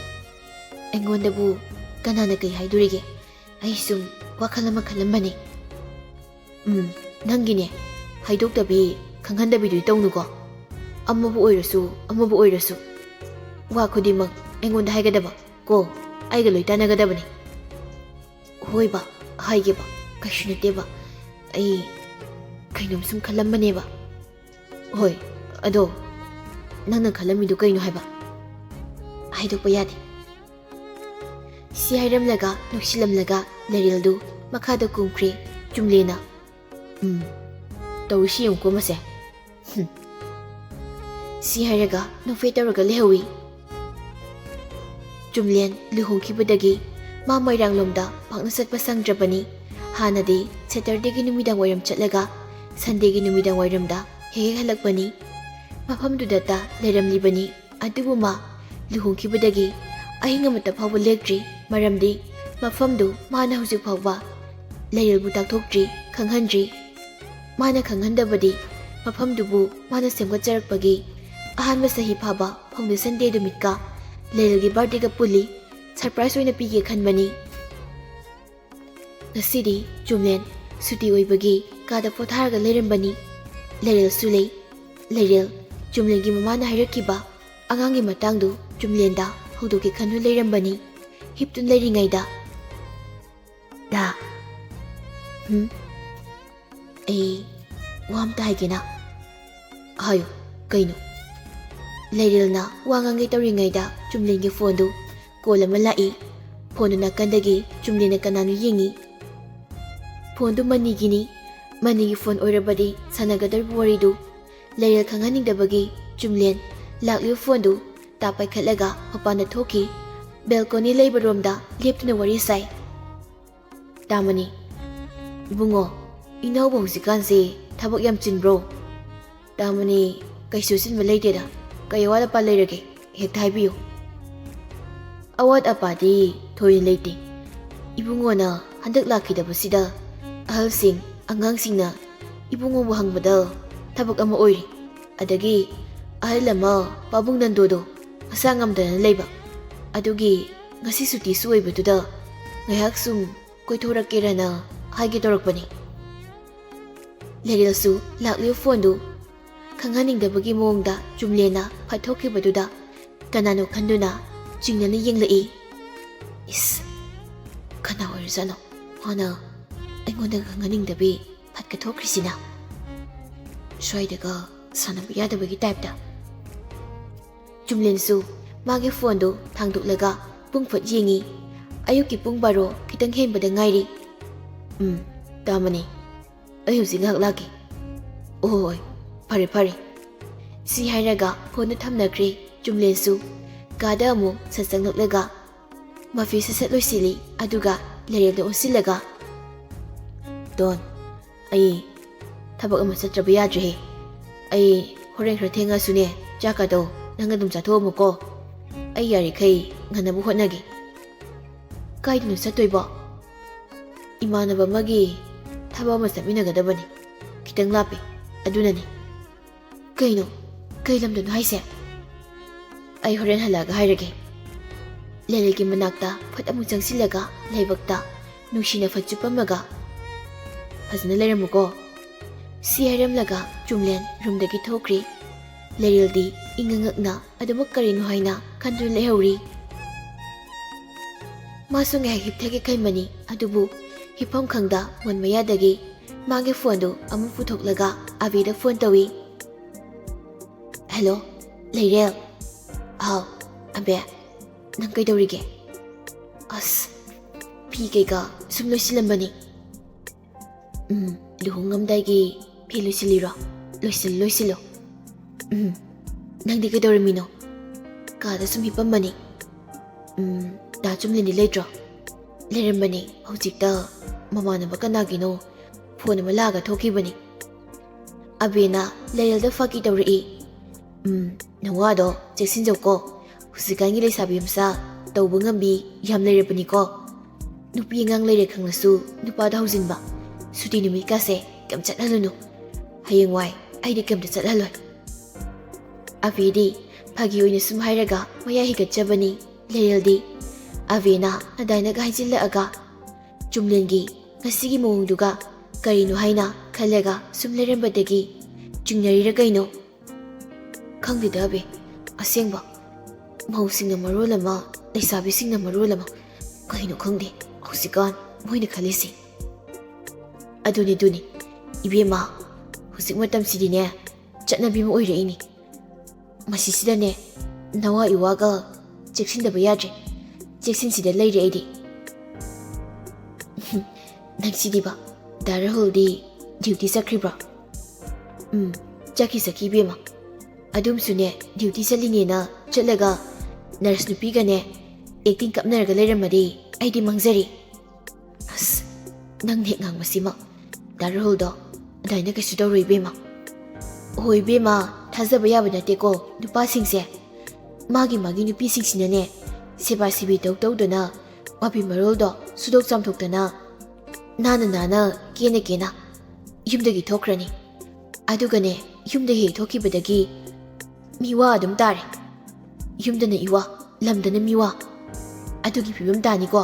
ꯑꯩꯉꯣꯟꯗꯕꯨ ꯀꯅꯥꯅ ꯀꯩ ꯍꯥꯏꯗꯣꯔꯤꯒꯦ? ꯑꯩ ꯁꯨꯝ ꯋꯥꯈꯜ ꯑꯃ ꯈꯜꯂꯝꯕꯅꯤ꯫ ꯅꯪꯒꯤꯅꯦ, ꯍꯥꯏꯗꯣꯛꯇꯕꯤ ꯈꯪꯍꯟꯗꯕꯤꯗꯨ ꯇꯧꯅꯨꯀꯣ꯫ ꯑꯃꯕꯨ ꯑꯣꯏꯔꯁꯨ ꯑꯃꯕꯨ ꯑꯣꯏꯔꯁꯨ ꯋꯥ ꯈꯨꯗꯤꯡꯃꯛ ꯑꯩꯉꯣꯟꯗ ꯍꯥꯏꯒꯗꯕ ꯀꯣ, ꯑꯩꯒ ꯂꯣꯏ ꯇꯥꯟꯅꯒꯗꯕꯅꯤ꯫ ꯍꯣꯏꯕ, ꯍꯥꯏꯒꯦꯕ, ꯀꯩꯁꯨ ꯅꯠꯇꯦꯕ, ꯑꯩ ꯀꯩꯅꯣꯝ ꯁꯨꯝ ꯈꯜꯂꯝꯕꯅꯦꯕ꯫ ꯍꯣꯏ, ꯑꯗꯣ ꯅꯪꯅ ꯈꯜꯂꯝꯃꯤꯗꯨ ꯀꯩꯅꯣ ꯍꯥꯏꯕ? ꯍꯥꯏꯗꯣꯛꯄ ꯌꯥꯗꯦ꯫ ꯁꯤ ꯍꯥꯏꯔꯝꯂꯒ ꯅꯣꯛꯁꯤꯜꯂꯝꯂꯒ ꯂꯩꯔꯦꯜꯗꯨ ꯃꯈꯥꯗ ꯀꯨꯝꯈ꯭ꯔꯦ ꯆꯨꯝꯂꯦꯅ꯫ ꯇꯧꯔꯤꯁꯤ ꯌꯦꯡꯉꯨꯀꯣ ꯃꯁꯦ꯫ ꯁꯤ ꯍꯥꯏꯔꯒ ꯅꯣꯛꯐꯦꯠ ꯇꯧꯔꯒ ꯂꯩꯍꯧꯏ꯫ ꯆꯨꯝꯂꯦꯟ ꯂꯨꯍꯣꯡꯈꯤꯕꯗꯒꯤ ꯃꯥ ꯃꯣꯏꯔꯥꯡꯂꯣꯝꯗ ꯄꯥꯛꯅ ꯆꯠꯄ ꯁꯪꯗ꯭ꯔꯕꯅꯤ꯫ ꯍꯥꯟꯅꯗꯤ ꯁꯦꯇꯔꯗꯦꯒꯤ ꯅꯨꯃꯤꯗꯥꯡ ꯋꯥꯏꯔꯝ ꯆꯠꯂꯒ ꯁꯟꯗꯦꯒꯤ ꯅꯨꯃꯤꯗꯥꯡ ꯋꯥꯏꯔꯝꯗ ꯍꯦꯛ ꯍꯜꯂꯛꯄꯅꯤ꯫ ꯃꯐꯝꯗꯨꯗꯇ ꯂꯩꯔꯝꯂꯤꯕꯅꯤ꯫ ꯑꯗꯨꯕꯨ ꯃꯥ ꯂꯨꯍꯣꯡꯈꯤꯕꯗꯒꯤ ꯑꯍꯤꯡ ꯑꯃꯠꯇ ꯐꯥꯎꯕ ꯂꯦꯛꯇ꯭ꯔꯤ꯫ ꯃꯔꯝꯗꯤ ꯃꯐꯝꯗꯨ ꯃꯥꯅ ꯍꯧꯖꯤꯛ ꯐꯥꯎꯕ ꯂꯩꯔꯦꯜꯕꯨ ꯇꯥꯛꯊꯣꯛꯇ꯭ꯔꯤ, ꯈꯪꯍꯟꯗ꯭ꯔꯤ꯫ ꯃꯥꯅ ꯈꯪꯍꯟꯗꯕꯗꯤ ꯃꯐꯝꯗꯨꯕꯨ ꯃꯥꯅ ꯁꯦꯝꯒꯠꯆꯔꯛꯄꯒꯤ ꯑꯍꯥꯟꯕ ꯆꯍꯤ ꯐꯥꯕ ꯐꯥꯎꯟꯗꯦꯁꯟ ꯗꯦ ꯅꯨꯃꯤꯠꯀ ꯂꯩꯔꯦꯜꯒꯤ ꯕꯥꯔꯗꯦꯒ ꯄꯨꯜꯂꯤ꯫ ꯁꯔꯄ꯭ꯔꯥꯏꯖ ꯑꯣꯏꯅ ꯄꯤꯒꯦ ꯈꯟꯕꯅꯤ꯫ ꯉꯁꯤꯗꯤ ꯆꯨꯝꯂꯦꯟ ꯁꯨꯇꯤ ꯑꯣꯏꯕꯒꯤ ꯀꯥꯗ ꯄꯣꯊꯥꯔꯒ ꯂꯩꯔꯝꯕꯅꯤ꯫ ꯂꯩꯔꯦꯜꯁꯨ ꯂꯩ꯫ ꯂꯩꯔꯦꯜ ꯆꯨꯝꯂꯦꯟꯒꯤ ꯃꯃꯥꯅ ꯍꯥꯏꯔꯛꯈꯤꯕ ꯑꯉꯥꯡꯒꯤ ꯃꯇꯥꯡꯗꯨ ꯆꯨꯝꯂꯦꯟꯗ ꯍꯧꯗꯣꯛꯀꯦ ꯈꯟꯗꯨꯅ ꯂꯩꯔꯝꯕꯅꯤ꯫ ꯍꯤꯞꯇꯨꯅ ꯂꯩꯔꯤꯉꯩꯗ, ꯗꯥ, ꯑꯩ ꯋꯥ ꯑꯝꯇ ꯍꯥꯏꯒꯦꯅ꯫ ꯍꯥꯏꯌꯨ, ꯀꯩꯅꯣ? ꯂꯩꯔꯦꯜꯅ ꯋꯥ ꯉꯥꯡꯒꯦ ꯇꯧꯔꯤꯉꯩꯗ ꯆꯨꯝꯂꯦꯟꯒꯤ ꯐꯣꯟꯗꯨ ꯀꯣꯜ ꯑꯃ ꯂꯥꯛꯏ꯫ ꯐꯣꯟꯗꯨ ꯅꯥꯀꯟꯗꯒꯤ ꯆꯨꯝꯂꯦꯟꯅ ꯀꯅꯥꯅꯣ ꯌꯦꯡꯉꯤ꯫ ꯐꯣꯟꯗꯨ ꯃꯅꯤꯒꯤꯅꯤ꯫ ꯃꯅꯤꯒꯤ ꯐꯣꯟ ꯑꯣꯏꯔꯕꯗꯤ ꯁꯥꯟꯅꯒꯗꯧꯔꯤꯕ ꯋꯥꯔꯤꯗꯨ ꯂꯩꯔꯦꯜ ꯈꯪꯍꯟꯅꯤꯡꯗꯕꯒꯤ ꯆꯨꯝꯂꯦꯟ ꯂꯥꯛꯂꯤꯕ ꯐꯣꯟꯗꯨ ꯇꯥꯞ ꯄꯥꯏꯈꯠꯂꯒ ꯃꯄꯥꯟꯗ ꯊꯣꯛꯈꯤ꯫ ꯕꯦꯜꯀꯣꯅꯤ ꯂꯩꯕꯔꯣꯝꯗ ꯂꯦꯞꯇꯨꯅ ꯋꯥꯔꯤ ꯁꯥꯏ꯫ ꯇꯥꯃꯅꯤ, ꯏꯕꯨꯡꯉꯣ, ꯏꯅꯥꯎꯕ ꯍꯧꯖꯤꯛꯀꯥꯟꯁꯦ ꯊꯕꯛ ꯌꯥꯝ ꯆꯤꯟꯕ꯭ꯔꯣ? ꯇꯥꯃꯅꯤ, ꯀꯩꯁꯨ ꯆꯤꯟꯕ ꯂꯩꯇꯦꯗ꯫ ꯀꯩ ꯑꯋꯥꯠ ꯑꯄꯥ ꯂꯩꯔꯒꯦ? ꯍꯦꯛꯇ ꯍꯥꯏꯕꯤꯌꯨ꯫ ꯑꯋꯥꯠ ꯑꯄꯥꯗꯤ ꯊꯣꯏꯅ ꯂꯩꯇꯦ꯫ ꯏꯕꯨꯡꯉꯣꯅ ꯍꯟꯗꯛ ꯂꯥꯛꯈꯤꯗꯕꯁꯤꯗ ꯑꯍꯜꯁꯤꯡ, ꯑꯉꯥꯡꯁꯤꯡꯅ ꯏꯕꯨꯡꯉꯣꯕꯨ ꯍꯪꯕꯗ ꯊꯕꯛ ꯑꯃ ꯑꯣꯏꯔꯤ꯫ ꯑꯗꯒꯤ ꯑꯍꯜ ꯑꯃ ꯄꯥꯕꯨꯡ ꯅꯟꯗꯣꯗꯣ ꯃꯁꯥ ꯉꯝꯗꯅ ꯂꯩꯕ꯫ ꯑꯗꯨꯒꯤ ꯉꯁꯤ ꯁꯨꯇꯤꯁꯨ ꯑꯣꯏꯕꯗꯨꯗ ꯉꯥꯏꯍꯥꯛ ꯁꯨꯝ ꯀꯣꯏꯊꯣꯔꯛꯀꯦꯔꯅ ꯍꯥꯏꯒꯦ ꯇꯧꯔꯛꯄꯅꯤ꯫ ꯂꯩꯔꯦꯜꯁꯨ ꯂꯥꯛꯂꯤꯕ ꯐꯣꯟꯗꯨ ꯈꯪꯍꯟꯅꯤꯡꯗꯕꯒꯤ ꯃꯑꯣꯡꯗ ꯆꯨꯝꯂꯦꯟꯅ ꯐꯠꯊꯣꯛꯈꯤꯕꯗꯨꯗ ꯀꯅꯥꯅꯣ ꯈꯟꯗꯨꯅ ꯆꯤꯡꯅꯅ ꯌꯦꯡꯂꯛꯏ꯫ ꯏꯁ, ꯀꯅꯥ ꯑꯣꯏꯔꯖꯥꯠꯅꯣ ꯃꯥꯅ ꯑꯩꯉꯣꯟꯗ ꯈꯪꯍꯟꯅꯤꯡꯗꯕꯤ ꯐꯠꯀꯊꯣꯛꯈ꯭ꯔꯤꯁꯤꯅ? ꯁ꯭ꯋꯥꯏꯗꯒ ꯁꯥꯟꯅꯕ ꯌꯥꯗꯕꯒꯤ ꯇꯥꯏꯞꯇ꯫ ꯆꯨꯝꯂꯦꯟꯁꯨ ꯃꯥꯒꯤ ꯐꯣꯟꯗꯨ ꯊꯥꯡꯗꯣꯛꯂꯒ ꯄꯨꯡꯐꯠ ꯌꯦꯡꯉꯤ꯫ ꯑꯌꯨꯛꯀꯤ ꯄꯨꯡ 12 ꯈꯤꯇꯪ ꯍꯦꯟꯕꯗ ꯉꯥꯏꯔꯤ꯫ ꯇꯥꯃꯅꯤ, ꯑꯩ ꯍꯧꯖꯤꯛ ꯉꯥꯏꯍꯥꯛ ꯂꯥꯛꯀꯦ꯫ ꯍꯣꯏ, ꯐꯔꯦ ꯐꯔꯦ꯫ ꯁꯤ ꯍꯥꯏꯔꯒ ꯐꯣꯟꯗꯨ ꯊꯝꯅꯈ꯭ꯔꯦ꯫ ꯆꯨꯝꯂꯦꯟꯁꯨ ꯀꯥꯗ ꯑꯃꯨꯛ ꯁꯠ ꯆꯪꯂꯛꯂꯒ ꯃꯐꯤ ꯁꯠ ꯂꯣꯏꯁꯤꯜꯂꯤ꯫ ꯑꯗꯨꯒ ꯂꯩꯔꯦꯜꯗ ꯑꯣꯟꯁꯤꯜꯂꯒ, ꯗꯣꯟ, ꯑꯩ ꯊꯕꯛ ꯑꯃ ꯆꯠꯇ꯭ꯔꯕ ꯌꯥꯗ꯭ꯔꯦꯍꯦ꯫ ꯑꯩ ꯍꯣꯔꯦꯟ ꯈꯔ ꯊꯦꯡꯉꯁꯨꯅꯦ ꯆꯥꯛꯀꯗꯣ ꯅꯪ ꯑꯗꯨꯝ ꯆꯥꯊꯣꯛꯑꯝꯃꯨꯀꯣ꯫ ꯑꯩ ꯌꯥꯔꯤꯈꯩ ꯉꯟꯅꯕ ꯍꯣꯠꯅꯒꯦ꯫ ꯀꯥꯏꯗꯅꯣ ꯆꯠꯇꯣꯏꯕꯣ? ꯏꯃꯥꯟꯅꯕ ꯑꯃꯒꯤ ꯊꯕꯛ ꯑꯃ ꯆꯠꯃꯤꯟꯅꯒꯗꯕꯅꯤ꯫ ꯈꯤꯇꯪ ꯂꯥꯞꯄꯦ, ꯑꯗꯨꯅꯅꯤ꯫ ꯀꯩꯅꯣ? ꯀꯩ ꯂꯝꯗꯅꯣ ꯍꯥꯏꯁꯦ? ꯑꯩ ꯍꯣꯔꯦꯟ ꯍꯜꯂꯛꯑꯒ ꯍꯥꯏꯔꯒꯦ꯫ ꯂꯩꯔꯦꯜꯒꯤ ꯃꯅꯥꯛꯇ ꯐꯠ ꯑꯃꯨꯛ ꯆꯪꯁꯤꯜꯂꯒ ꯂꯥꯏꯕꯛꯇ ꯅꯨꯡꯁꯤꯅ ꯐꯠ ꯆꯨꯞꯄꯝꯃꯒ, ꯐꯖꯅ ꯂꯩꯔꯝꯃꯨꯀꯣ꯫ ꯁꯤ ꯍꯥꯏꯔꯝꯂꯒ ꯆꯨꯝꯂꯦꯟ ꯔꯨꯝꯗꯒꯤ ꯊꯣꯛꯈ꯭ꯔꯤ꯫ ꯂꯩꯔꯦꯜꯗꯤ ꯏꯉꯛꯉꯛꯅ ꯑꯗꯨꯃꯛ ꯀꯔꯤꯅꯣ ꯍꯥꯏꯅ ꯈꯟꯗꯨꯅ ꯂꯩꯍꯧꯔꯤ꯫ ꯃꯥꯁꯨ ꯉꯥꯏꯍꯥꯛ ꯍꯤꯞꯊꯒꯦ ꯈꯟꯕꯅꯤ꯫ ꯑꯗꯨꯕꯨ ꯍꯤꯞꯐꯝ ꯈꯪꯗ ꯃꯣꯟ ꯃꯌꯥꯗꯒꯤ ꯃꯥꯒꯤ ꯐꯣꯟꯗꯨ ꯑꯃꯨꯛ ꯄꯨꯊꯣꯛꯂꯒ ꯑꯕꯤꯗ ꯐꯣꯟ ꯇꯧꯏ꯫ ꯍꯦꯜꯂꯣ, ꯂꯩꯔꯦꯜ? ꯍꯥꯎ, ꯑꯕꯦ, ꯅꯪ ꯀꯩꯗꯧꯔꯤꯒꯦ? ꯑꯁ, ꯐꯤ ꯐꯤ ꯀꯩꯀꯥ ꯁꯨꯝ ꯂꯣꯏꯁꯤꯜꯂꯝꯕꯅꯤ. ꯂꯨꯍꯣꯡꯉꯝꯗꯥꯏꯒꯤ ꯐꯤ ꯂꯣꯏꯁꯤꯜꯂꯤꯔꯣ? ꯂꯣꯏꯁꯤꯜꯂꯣ. ꯅꯪꯗꯤ ꯀꯩꯗꯧꯔꯝꯃꯤꯅꯣ? ꯀꯥꯗ ꯁꯨꯝ ꯍꯤꯞꯄꯝꯕꯅꯤ. ꯗꯥ ꯆꯨꯝꯂꯦꯟꯗꯤ ꯂꯩꯇ꯭ꯔꯣ? ꯂꯩꯔꯝꯕꯅꯤ. ꯍꯧꯖꯤꯛꯇ ꯃꯃꯥꯟꯅꯕ ꯀꯅꯥꯒꯤꯅೋ ꯐꯣꯟ ꯑꯃ ꯂꯥꯛꯑꯒ ꯊꯣꯛꯈꯤꯕꯅꯤ. ꯑꯕꯦꯅ ꯂꯩꯔꯦꯜꯗ ꯐꯥꯒꯤ ꯇꯧꯔꯛꯏ. ꯅꯋꯥꯗꯣ ꯆꯦꯛꯁꯤꯟꯖꯧꯀꯣ. ꯍꯧꯖꯤꯛꯀꯥꯟꯒꯤ ꯂꯩꯁꯥꯕꯤ ꯃꯆꯥ ꯇꯧꯕ ꯉꯝꯕꯤ ꯌꯥꯝ ꯂꯩꯔꯕꯅꯤꯀꯣ. ꯅꯨꯄꯤ ꯑꯉꯥꯡ ꯂꯩꯔꯦ ꯈꯪꯂꯁꯨ ꯅꯨꯄꯥꯗ ꯍꯧꯖꯤꯟꯕ. ꯁꯨꯇꯤ ꯅꯨꯃꯤꯠꯀꯥꯁꯦ ꯀꯩꯝ ꯆꯠꯍꯜꯂꯨꯅꯨ. ꯍꯌꯦꯡꯋꯥꯏ ꯑꯩꯗꯤ ꯀꯩꯝꯇ ꯆꯠꯍꯜꯂꯣꯏ. ꯑꯕꯦꯗꯤ ꯐꯥꯒꯤ ꯑꯣꯏꯅ ꯁꯨꯝ ꯍꯥꯏꯔꯒ ꯃꯌꯥ ꯍꯤꯒꯠꯆꯕꯅꯤ. ꯂꯩꯔꯦꯜꯗꯤ ꯑꯕꯦꯅ ꯑꯗꯥꯏꯅꯒ ꯍꯥꯏꯖꯤꯜꯂꯛꯑꯒ ꯆꯨꯝꯂꯦꯟꯒꯤ ꯉꯁꯤꯒꯤ ꯃꯑꯣꯡꯗꯨꯒ ꯀꯔꯤꯅꯣ ꯍꯥꯏꯅ ꯈꯜꯂꯒ ꯁꯨꯝ ꯂꯩꯔꯝꯕꯗꯒꯤ ꯆꯤꯡꯅꯔꯤꯔ ꯀꯩꯅꯣ? ꯈꯪꯗꯦꯗ ꯑꯕꯦ. ꯑꯁꯦꯡꯕ ꯃꯧꯁꯤꯡꯅ ꯃꯔꯣꯜ ꯑꯃ, ꯂꯩꯁꯥꯕꯤꯁꯤꯡꯅ ꯃꯔꯣꯜ ꯑꯃ. ꯀꯩꯅꯣ ꯈꯪꯗꯦ ꯍꯧꯖꯤꯛꯀꯥꯟ ꯃꯣꯏꯅ ꯈꯜꯂꯤꯁꯤ. ꯑꯗꯨꯅꯤ ꯏꯕꯦꯝꯃ, ꯍꯧꯖꯤꯛ ꯃꯇꯝꯁꯤꯗꯤꯅꯦ ꯆꯠꯅꯕꯤ ꯑꯃ ꯑꯣꯏꯔꯛꯏꯅꯤ. ꯃꯁꯤꯁꯤꯗꯅꯦ ꯅꯋꯥ ꯏꯋꯥꯒ ꯆꯦꯛꯁꯤꯟꯗꯕ ꯌꯥꯗ꯭ꯔꯦ. ꯆꯦꯛꯁꯤꯟꯁꯤꯗ ꯂꯩꯔꯦ ꯑꯩꯗꯤ. ꯅꯪꯁꯤꯗꯤꯕ. ꯗꯥ ꯔꯥꯍꯨꯜꯗꯤ ꯗ꯭ꯌꯨꯇꯤ ꯆꯠꯈ꯭ꯔꯤꯕ꯭ꯔꯣ? ꯆꯠꯈꯤ ꯏꯕꯦꯝꯃ. ꯑꯗꯨꯝꯁꯨꯅꯦ ꯗ꯭ꯌꯨꯇꯤ ꯆꯠꯂꯤꯅꯦꯅ ꯆꯠꯂꯒ ꯅꯔꯁ ꯅꯨꯄꯤꯒꯅꯦ ꯑꯦꯛꯇꯤꯡ ꯀꯞꯅꯔꯒ ꯂꯩꯔꯝꯃꯗꯤ ꯑꯩꯗꯤ ꯃꯥꯡꯖꯔꯤ. ꯑꯁ, ꯅꯪ ꯍꯦꯛ ꯉꯥꯡꯕꯁꯤꯃ. ꯗꯥ ꯔꯥꯍꯨꯜꯗꯣ ꯑꯗꯨꯃꯥꯏꯅ ꯀꯩꯁꯨ ꯇꯧꯔꯣꯏ ꯏꯕꯦꯝꯃ. ꯍꯣꯏ ꯏꯕꯦꯝꯃ, ꯊꯥꯖꯕ ꯌꯥꯕ ꯅꯠꯇꯦꯀꯣ ꯅꯨꯄꯥꯁꯤꯡꯁꯦ. ꯃꯥꯒꯤ ꯅꯨꯄꯤꯁꯤꯡꯁꯤꯅꯅꯦ ꯁꯦꯕꯥ ꯁꯦꯕꯤ ꯇꯧꯗꯅ ꯃꯄꯤ ꯃꯔꯣꯜꯗꯣ ꯁꯨꯗꯣꯛ ꯆꯥꯝꯊꯣꯛꯇꯅ ꯅꯥꯟꯅ ꯀꯦꯅ ꯌꯨꯝꯗꯒꯤ ꯊꯣꯛꯈ꯭ꯔꯅꯤ. ꯑꯗꯨꯒꯅꯦ ꯌꯨꯝꯗ ꯍꯦꯛ ꯊꯣꯛꯈꯤꯕꯗꯒꯤ ꯃꯤꯋꯥ ꯑꯗꯨꯝ ꯇꯥꯔꯦ. ꯌꯨꯝꯗꯅ ꯏꯋꯥ, ꯂꯝꯗꯅ ꯃꯤꯋꯥ. ꯑꯗꯨꯒꯤ ꯐꯤꯕꯝ ꯇꯥꯅꯤꯀꯣ.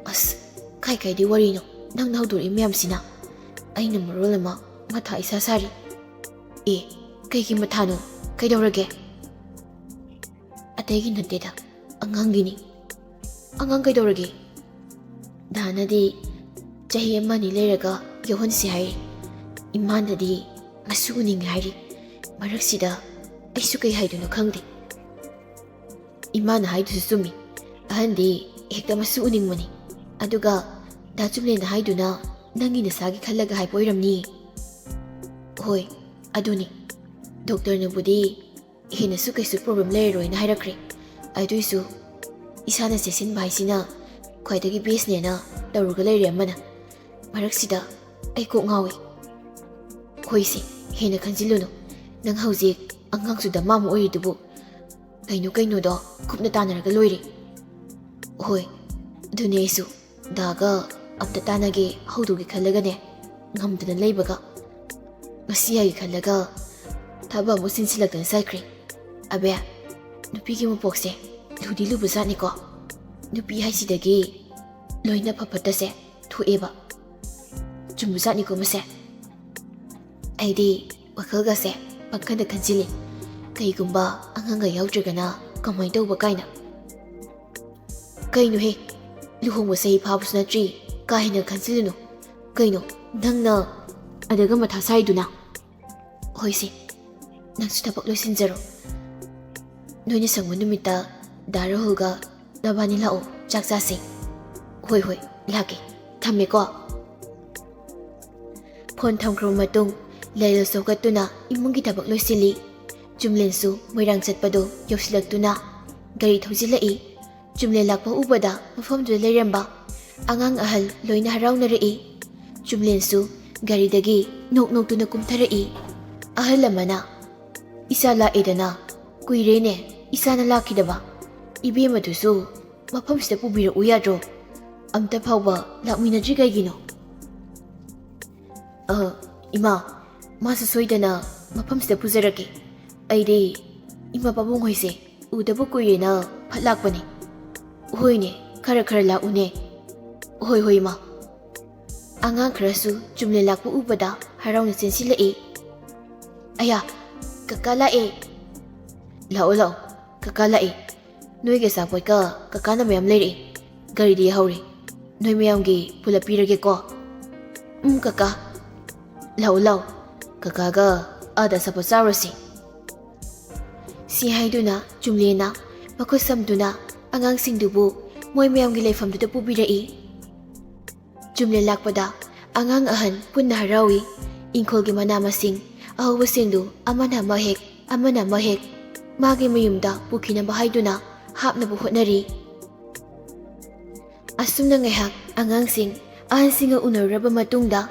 ꯑꯁ, ꯀꯥꯏꯗꯤ ꯋꯥꯔꯤꯅꯣ ꯅꯪꯅ ꯍꯧꯗꯣꯔꯛꯏ ꯃꯌꯥꯝꯁꯤꯅ. ꯑꯩꯅ ꯃꯔꯣꯜ ꯑꯃ ꯃꯊꯥ ꯏꯁꯥ ꯁꯥꯔꯤ. ꯀꯩꯒꯤ ꯃꯊꯥꯅꯣ? ꯀꯩꯗꯧꯔꯒꯦ? ꯑꯇꯩꯒꯤ ꯅꯠꯇꯦꯗ, ꯑꯉꯥꯡꯒꯤꯅꯤ. ꯑꯉꯥꯡ ꯀꯩꯗꯧꯔꯒꯦ? ꯗꯥꯅꯗꯤ ꯆꯍꯤ 1-2 ꯂꯩꯔꯒ ꯌꯧꯍꯟꯁꯤ ꯍꯥꯏꯔꯤ. ꯏꯃꯥꯅꯗꯤ ꯃꯁꯨ ꯎꯅꯤꯡꯉꯦ ꯍꯥꯏꯔꯤ. ꯃꯔꯛꯁꯤꯗ ꯑꯩꯁꯨ ꯀꯩ ꯍꯥꯏꯗꯣꯏꯅꯣ ꯈꯪꯗꯦ. ꯏꯃꯥꯅ ꯍꯥꯏꯗꯨꯁꯨ ꯆꯨꯝꯃꯤ. ꯑꯍꯟꯗꯤ ꯍꯦꯛꯇ ꯃꯁꯨ ꯎꯅꯤꯡꯕꯅꯤ. ꯑꯗꯨꯒ ꯗꯥ ꯆꯨꯝꯂꯦꯟꯅ ꯍꯥꯏꯗꯨꯅ ꯅꯪꯒꯤ ꯅꯁꯥꯒꯤ ꯈꯜꯂꯒ ꯍꯥꯏꯕ ꯑꯣꯏꯔꯝꯅꯤ. ꯍꯣꯏ, ꯑꯗꯨꯅꯤ. ꯗꯣꯛꯇꯔꯅꯕꯨꯗꯤ ꯍꯦꯟꯅꯁꯨ ꯀꯩꯁꯨ ꯄ꯭ꯔꯣꯕ꯭ꯂꯦꯝ ꯂꯩꯔꯔꯣꯏꯅ ꯍꯥꯏꯔꯛꯈ꯭ꯔꯦ. ꯑꯗꯨꯏꯁꯨ ꯏꯁꯥꯅ ꯆꯦꯛꯁꯤꯟꯕ ꯍꯥꯏꯁꯤꯅ ꯈ꯭ꯋꯥꯏꯗꯒꯤ ꯕꯦꯁꯅꯦꯅ ꯇꯧꯔꯒ ꯂꯩꯔꯦ ꯑꯃꯅ. ꯃꯔꯛꯁꯤꯗ ꯑꯩ ꯀꯣꯛ ꯉꯥꯎꯏ. ꯍꯣꯏꯁꯦ, ꯍꯦꯟꯅ ꯈꯟꯖꯤꯜꯂꯨꯅꯨ. ꯅꯪ ꯍꯧꯖꯤꯛ ꯑꯉꯥꯡꯁꯨ ꯗꯃꯥ ꯑꯃ ꯑꯣꯏꯔꯤꯗꯨꯕꯨ. ꯀꯩꯅꯣꯗꯣ ꯀꯨꯞꯅ ꯇꯥꯟꯅꯔꯒ ꯂꯣꯏꯔꯦ. ꯍꯣꯏ, ꯑꯗꯨꯅꯦ ꯑꯩꯁꯨ ꯗꯥꯒ ꯑꯝꯇ ꯇꯥꯟꯅꯒꯦ ꯍꯧꯗꯣꯛꯒꯦ ꯈꯜꯂꯒꯅꯦ ꯉꯝꯗꯅ ꯂꯩꯕꯒ. ꯉꯁꯤ ꯍꯥꯏꯒꯦ ꯈꯜꯂꯒ ꯊꯕꯛ ꯑꯃꯨꯛ ꯆꯤꯟꯁꯤꯜꯂꯛꯇꯅ ꯆꯠꯈ꯭ꯔꯦ. ꯑꯕꯦ, ꯅꯨꯄꯤꯒꯤ ꯃꯄꯣꯛꯁꯦ ꯂꯨꯗꯤ ꯂꯨꯕꯖꯥꯠꯅꯤꯀꯣ. ꯅꯨꯄꯤ ꯍꯥꯏꯁꯤꯗꯒꯤ ꯂꯣꯏꯅ ꯐꯠꯇꯁꯦ ꯊꯣꯛꯑꯦꯕ. ꯆꯨꯝꯕꯖꯥꯠꯅꯤꯀꯣ ꯃꯁꯦ. ꯑꯩꯗꯤ ꯋꯥꯈꯜꯒꯁꯦ ꯄꯪꯈꯟꯗ ꯈꯟꯖꯤꯜꯂꯤ. ꯀꯩꯒꯨꯝꯕ ꯑꯉꯥꯡꯒ ꯌꯥꯎꯗ꯭ꯔꯒꯅ ꯀꯃꯥꯏꯅ ꯇꯧꯕ ꯀꯥꯏꯅ. ꯀꯩꯅꯣꯍꯦ, ꯂꯨꯍꯣꯡꯕ ꯆꯍꯤ ꯐꯥꯕꯁꯨ ꯅꯠꯇ꯭ꯔꯤ. ꯀꯥ ꯍꯦꯟꯅ ꯈꯟꯖꯤꯜꯂꯨꯅꯨ. ꯀꯩꯅꯣ ꯅꯪꯅ ꯑꯗꯨꯒ ꯃꯊꯥ ꯁꯥꯏꯗꯨꯅ? ꯍꯣꯏꯁꯦ, ꯅꯪꯁꯨ ꯊꯕꯛ ꯂꯣꯏꯁꯤꯟꯖꯔꯣ. ꯅꯣꯏꯅ ꯁꯪꯕ ꯅꯨꯃꯤꯠꯇ ꯗꯥ ꯔꯥꯍꯨꯜꯒ ꯅꯕꯥꯅꯤ ꯂꯥꯛꯑꯣ, ꯆꯥꯛ ꯆꯥꯁꯦ. ꯍꯣꯏ, ꯂꯥꯛꯀꯦ. ꯊꯝꯃꯦꯀꯣ. ꯐꯣꯟ ꯊꯝꯈ꯭ꯔꯕ ꯃꯇꯨꯡ ꯂꯩꯔꯦꯜ ꯆꯧꯀꯠꯇꯨꯅ ꯏꯃꯨꯡꯒꯤ ꯊꯕꯛ ꯂꯣꯏꯁꯤꯜꯂꯤ. ꯆꯨꯝꯂꯦꯟꯁꯨ ꯃꯣꯏꯔꯥꯡ ꯆꯠꯄꯗꯣ ꯌꯧꯁꯤꯜꯂꯛꯇꯨꯅ ꯒꯥꯔꯤ ꯊꯧꯖꯤꯜꯂꯛꯏ. ꯆꯨꯝꯂꯦꯟ ꯂꯥꯛꯄ ꯎꯕꯗ ꯃꯐꯝꯗꯨꯗ ꯂꯩꯔꯝꯕ ꯑꯉꯥꯡ ꯑꯍꯜ ꯂꯣꯏꯅ ꯍꯔꯥꯎꯅꯔꯛꯏ. ꯆꯨꯝꯂꯦꯟꯁꯨ ꯒꯥꯔꯤꯗꯒꯤ ꯅꯣꯛꯇꯨꯅ ꯀꯨꯝꯊꯔꯛꯏ. ꯑꯍꯜ ꯑꯃꯅ, "ꯏꯆꯥ ꯂꯥꯛꯑꯦꯗꯅ. ꯀꯨꯏꯔꯦꯅꯦ ꯏꯆꯥꯅ ꯂꯥꯛꯈꯤꯗꯕ. ꯏꯕꯦꯝꯃꯗꯨꯁꯨ ꯃꯐꯝꯁꯤꯗ ꯄꯨꯕꯤꯔꯛꯎ ꯌꯥꯗ꯭ꯔꯣ? ꯑꯝꯇ ꯐꯥꯎꯕ ꯂꯥꯛꯃꯤꯟꯅꯗ꯭ꯔꯤ ꯀꯩꯒꯤꯅꯣ?" ꯏꯃꯥ, ꯃꯥꯁꯨ ꯁꯣꯏꯗꯅ ꯃꯐꯝꯁꯤꯗ ꯄꯨꯖꯔꯛꯀꯦ. ꯑꯩꯗꯤ ꯏꯃꯥ ꯄꯥꯕꯨꯡ ꯍꯣꯏꯁꯦ ꯎꯗꯕ ꯀꯨꯏꯔꯦꯅ ꯐꯠ ꯂꯥꯛꯄꯅꯤ. ꯍꯣꯏꯅꯦ, ꯈꯔ ꯂꯥꯛꯎꯅꯦ. ꯍꯣꯏ ꯏꯃꯥ. ꯑꯉꯥꯡ ꯈꯔꯁꯨ ꯆꯨꯝꯂꯦꯟ ꯂꯥꯛꯄ ꯎꯕꯗ ꯍꯔꯥꯎꯅ ꯆꯦꯟꯁꯤꯜꯂꯛꯏ. ꯑꯌꯥ, ꯀꯀꯥ ꯂꯥꯛꯑꯦ. ꯂꯥꯛꯑꯣ, ꯀꯀꯥ ꯂꯥꯛꯑꯦ. ꯅꯣꯏꯒꯤ ꯑꯆꯥꯄꯣꯠꯀ ꯀꯀꯥꯅ ꯃꯌꯥꯝ ꯂꯩꯔꯛꯑꯦ. ꯒꯥꯔꯤꯗ ꯌꯥꯍꯧꯔꯦ. ꯅꯣꯏ ꯃꯌꯥꯝꯒꯤ ꯄꯨꯂꯞ ꯄꯤꯔꯒꯦꯀꯣ. ꯀꯀꯥ. ꯂꯥꯛꯑꯣ, ꯀꯀꯥꯒ ꯑꯥꯗ ꯑꯆꯥꯄꯣꯠ ꯆꯥꯎꯔꯁꯤ. ꯁꯤ ꯍꯥꯏꯗꯨꯅ ꯆꯨꯝꯂꯦꯟꯅ ꯃꯈꯨꯠ ꯁꯝꯗꯨꯅ ꯑꯉꯥꯡꯁꯤꯡꯗꯨꯕꯨ ꯃꯣꯏ ꯃꯌꯥꯝꯒꯤ ꯂꯩꯐꯝꯗꯨꯗ ꯄꯨꯕꯤꯔꯛꯏ꯫ ꯆꯨꯝꯂꯦꯟ ꯂꯥꯛꯄꯗ ꯑꯉꯥꯡ ꯑꯍꯟ ꯄꯨꯟꯅ ꯍꯔꯥꯎꯏ꯫ ꯏꯪꯈꯣꯜꯒꯤ ꯃꯅꯥ ꯃꯁꯤꯡ ꯑꯍꯧꯕꯁꯤꯡꯗꯨ ꯑꯃꯅ ꯑꯃ ꯍꯦꯛ ꯑꯃꯅ ꯑꯃ ꯍꯦꯛ ꯃꯥꯒꯤ ꯃꯌꯨꯝꯗ ꯄꯨꯈꯤꯅꯕ ꯍꯥꯏꯗꯨꯅ ꯍꯥꯞꯅꯕ ꯍꯣꯠꯅꯔꯤ꯫ ꯑꯁꯨꯝꯅ ꯉꯥꯏꯍꯥꯛ ꯑꯉꯥꯡꯁꯤꯡ ꯑꯍꯟꯁꯤꯡꯒ ꯎꯅꯔꯨꯔꯕ ꯃꯇꯨꯡꯗ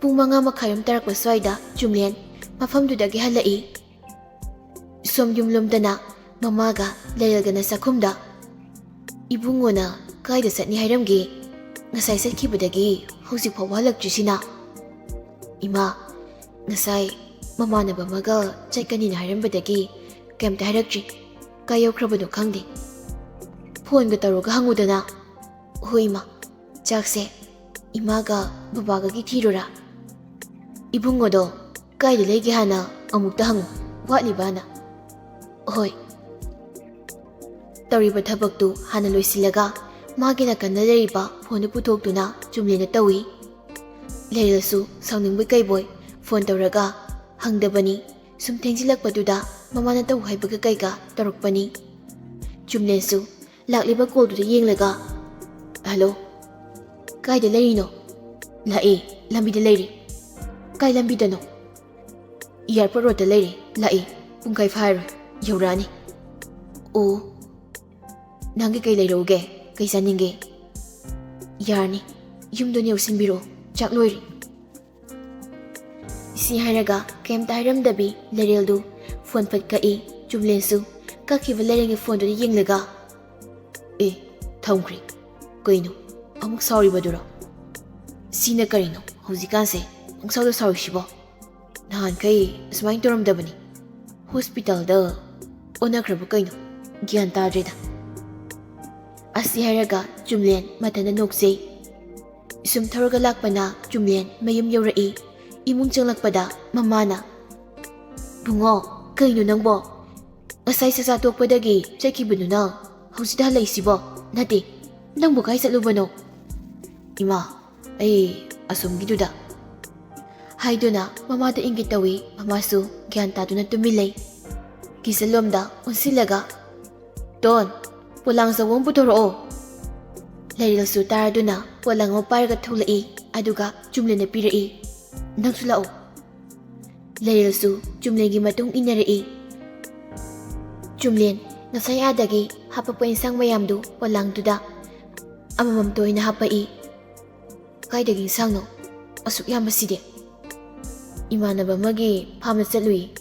ꯄꯨꯡ 5:30 ꯇꯥꯔꯛꯄ ꯁ꯭ꯋꯥꯏꯗ ꯆꯨꯝꯂꯦꯟ ꯃꯐꯝꯗꯨꯗꯒꯤ ꯍꯜꯂꯛꯏ꯫ ꯁꯣꯝ ꯌꯨꯝꯂꯣꯝꯗꯅ ꯃꯃꯥꯒ ꯂꯩꯔꯦꯜꯒꯅ ꯆꯥꯛꯈꯨꯝꯗ "ꯏꯕꯨꯡꯉꯣꯅ ꯀꯥꯏꯗ ꯆꯠꯅꯤ ꯍꯥꯏꯔꯝꯒꯦ? ꯉꯁꯥꯏ ꯆꯠꯈꯤꯕꯗꯒꯤ ꯍꯧꯖꯤꯛ ꯐꯥꯎꯕ ꯍꯜꯂꯛꯇ꯭ꯔꯤꯁꯤꯅ?" "ꯏꯃꯥ, ꯉꯁꯥꯏ ꯃꯃꯥꯟꯅꯕ ꯑꯃꯒ ꯆꯠꯀꯅꯤꯅ ꯍꯥꯏꯔꯝꯕꯗꯒꯤ ꯀꯩꯝꯇ ꯍꯥꯏꯔꯛꯇ꯭ꯔꯤ꯫ ꯀꯥꯏ ꯌꯧꯈ꯭ꯔꯕꯅꯣ ꯈꯪꯗꯦ꯫ ꯐꯣꯟꯒ ꯇꯧꯔꯒ ꯍꯪꯉꯨꯗꯅ." "ꯍꯣꯏ ꯏꯃꯥ, ꯆꯥꯛꯁꯦ ꯏꯃꯥꯒ ꯕꯕꯥꯒꯒꯤ ꯊꯤꯔꯨꯔꯥ? ꯏꯕꯨꯡꯉꯣꯗꯣ ꯀꯥꯏꯗ ꯂꯩꯒꯦ ꯍꯥꯟꯅ ꯑꯃꯨꯛꯇ ꯍꯪꯉꯨ, ꯋꯥꯠꯂꯤꯕꯥꯅ." "ꯍꯣꯏ." ꯇꯧꯔꯤꯕ ꯊꯕꯛꯇꯨ ꯍꯥꯟꯅ ꯂꯣꯏꯁꯤꯜꯂꯒ ꯃꯥꯒꯤ ꯅꯥꯀꯟꯗ ꯂꯩꯔꯤꯕ ꯐꯣꯟꯗꯨ ꯄꯨꯊꯣꯛꯇꯨꯅ ꯆꯨꯝꯂꯦꯟꯅ ꯇꯧꯏ꯫ ꯂꯩꯔꯦꯜꯁꯨ ꯁꯥꯎꯅꯤꯡꯕꯣꯏ ꯀꯩꯕꯣꯏ ꯐꯣꯟ ꯇꯧꯔꯒ ꯍꯪꯗꯕꯅꯤ꯫ ꯁꯨꯝ ꯊꯦꯡꯖꯤꯜꯂꯛꯄꯗꯨꯗ ꯃꯃꯥꯅ ꯇꯧ ꯍꯥꯏꯕꯒ ꯀꯩꯒ ꯇꯧꯔꯛꯄꯅꯤ꯫ ꯆꯨꯝꯂꯦꯟꯁꯨ ꯂꯥꯛꯂꯤꯕ ꯀꯣꯜꯗꯨꯗ ꯌꯦꯡꯂꯒ "ꯍꯜꯂꯣ, ꯀꯥꯏꯗ ꯂꯩꯔꯤꯅꯣ?" "ꯂꯥꯛꯑꯦ, ꯂꯝꯕꯤꯗ ꯂꯩꯔꯤ." "ꯀꯥꯏ ꯂꯝꯕꯤꯗꯅꯣ?" "ꯏꯌꯥꯔꯄꯣꯔꯠ ꯔꯣꯗꯇ ꯂꯩꯔꯦ, ꯂꯥꯛꯑꯦ, ꯄꯨꯡꯈꯥꯏ ꯐꯥꯔꯣꯏ, ꯌꯧꯔꯛꯑꯅꯤ." "ꯑꯣ, ꯅꯪꯒꯤ ꯀꯩ ꯂꯩꯔꯛꯎꯒꯦ? ꯀꯩ ꯆꯥꯅꯤꯡꯒꯦ?" "ꯌꯥꯔꯅꯤ, ꯌꯨꯝꯗꯣ ꯌꯧꯁꯤꯟꯕꯤꯔꯛꯑꯣ, ꯆꯥꯛ ꯂꯣꯏꯔꯤ." ꯁꯤ ꯍꯥꯏꯔꯒ ꯀꯩꯝꯇ ꯍꯥꯏꯔꯝꯗꯕꯤ ꯂꯩꯔꯦꯜꯗꯨ ꯐꯣꯟ ꯐꯠ ꯀꯛꯏ꯫ ꯆꯨꯝꯂꯦꯟꯁꯨ ꯀꯛꯈꯤꯕ ꯂꯩꯔꯦꯜꯒꯤ ꯐꯣꯟꯗꯨꯗ ꯌꯦꯡꯂꯒ ꯊꯝꯈ꯭ꯔꯦ꯫ ꯀꯩꯅꯣ, ꯑꯃꯨꯛ ꯁꯥꯎꯔꯤꯕꯗꯨꯔꯣ? ꯁꯤꯅ ꯀꯔꯤꯅꯣ ꯍꯧꯖꯤꯛꯀꯥꯟꯁꯦ ꯄꯪꯁꯥꯎꯗ ꯁꯥꯎꯔꯤꯁꯤꯕꯣ? ꯅꯍꯥꯟꯈꯩ ꯑꯁꯨꯃꯥꯏꯅ ꯇꯧꯔꯝꯗꯕꯅꯤ꯫ ꯍꯣꯁꯄꯤꯇꯥꯜꯗ ꯑꯣꯟꯅꯈ꯭ꯔꯕ ꯀꯩꯅꯣ? ꯒ꯭ꯌꯥꯟ ꯇꯥꯗ꯭ꯔꯦꯗ." ꯑꯁꯤ ꯍꯥꯏꯔꯒ ꯆꯨꯝꯂꯦꯟ ꯃꯊꯟꯇ ꯅꯣꯛꯆꯩ꯫ ꯁꯨꯝ ꯊꯧꯔꯒ ꯂꯥꯛꯄꯅ ꯆꯨꯝꯂꯦꯟ ꯃꯌꯨꯝ ꯌꯧꯔꯛꯏ꯫ ꯏꯃꯨꯡ ꯆꯪꯂꯛꯄꯗ ꯃꯃꯥꯅ "ꯕꯨꯡꯉꯣ, ꯀꯩꯅꯣ ꯅꯪꯕꯣ? ꯉꯁꯥꯏ ꯆꯥꯛꯆꯥ ꯇꯣꯛꯄꯗꯒꯤ ꯆꯠꯈꯤꯕꯗꯨꯅ ꯍꯧꯖꯤꯛꯇ ꯍꯜꯂꯛꯏꯁꯤꯕꯣ? ꯅꯠꯇꯦ, ꯅꯪꯕꯨ ꯀꯥꯏ ꯆꯠꯂꯨꯕꯅꯣ?" "ꯏꯃꯥ, ꯑꯩ ꯑꯁꯣꯝꯒꯤꯗꯨꯗ" ꯍꯥꯏꯗꯨꯅ ꯃꯃꯥꯗ ꯏꯪꯒꯤꯠ ꯇꯧꯏ꯫ ꯃꯃꯥꯁꯨ ꯒ꯭ꯌꯥꯟ ꯇꯥꯗꯨꯅ ꯇꯨꯃꯤꯟ ꯂꯩ꯫ ꯀꯤꯆꯟꯂꯣꯝꯗ ꯑꯣꯟꯁꯤꯜꯂꯒ "ꯇꯣꯟ, ꯄꯣꯂꯥꯡ ꯑꯆꯧꯕ ꯑꯃ ꯄꯨꯊꯣꯔꯛꯑꯣ." ꯂꯩꯔꯦꯜꯁꯨ ꯇꯥꯔꯗꯨꯅ ꯄꯣꯂꯥꯡ ꯑꯃ ꯄꯥꯏꯔꯒ ꯊꯣꯛꯂꯛꯏ꯫ ꯑꯗꯨꯒ ꯆꯨꯝꯂꯦꯟꯗ ꯄꯤꯔꯛꯏ꯫ "ꯅꯪꯁꯨ ꯂꯥꯛꯑꯣ." ꯂꯩꯔꯦꯜꯁꯨ ꯆꯨꯝꯂꯦꯟꯒꯤ ꯃꯇꯨꯡ ꯏꯟꯅꯔꯛꯏ꯫ ꯆꯨꯝꯂꯦꯟ ꯉꯁꯥই ꯑꯥꯗꯒꯤ ꯍꯥꯞꯄꯛꯄ ꯏꯟꯁꯥꯡ ꯃꯌꯥꯝꯗꯨ ꯄꯣꯂꯥꯡꯗꯨꯗ ꯑꯃꯃꯝꯇ ꯑꯣꯏꯅ ꯍꯥꯞꯄꯛꯏ꯫ "ꯀꯥꯏꯗꯒꯤ ꯏꯟꯁꯥꯡꯅꯣ ꯑꯁꯨꯛ ꯌꯥꯝꯕꯁꯤꯗꯤ?" "ꯏꯃꯥꯟꯅꯕ ꯑꯃꯒꯤ ꯐꯥꯝꯗ ꯆꯠꯂꯨꯏ,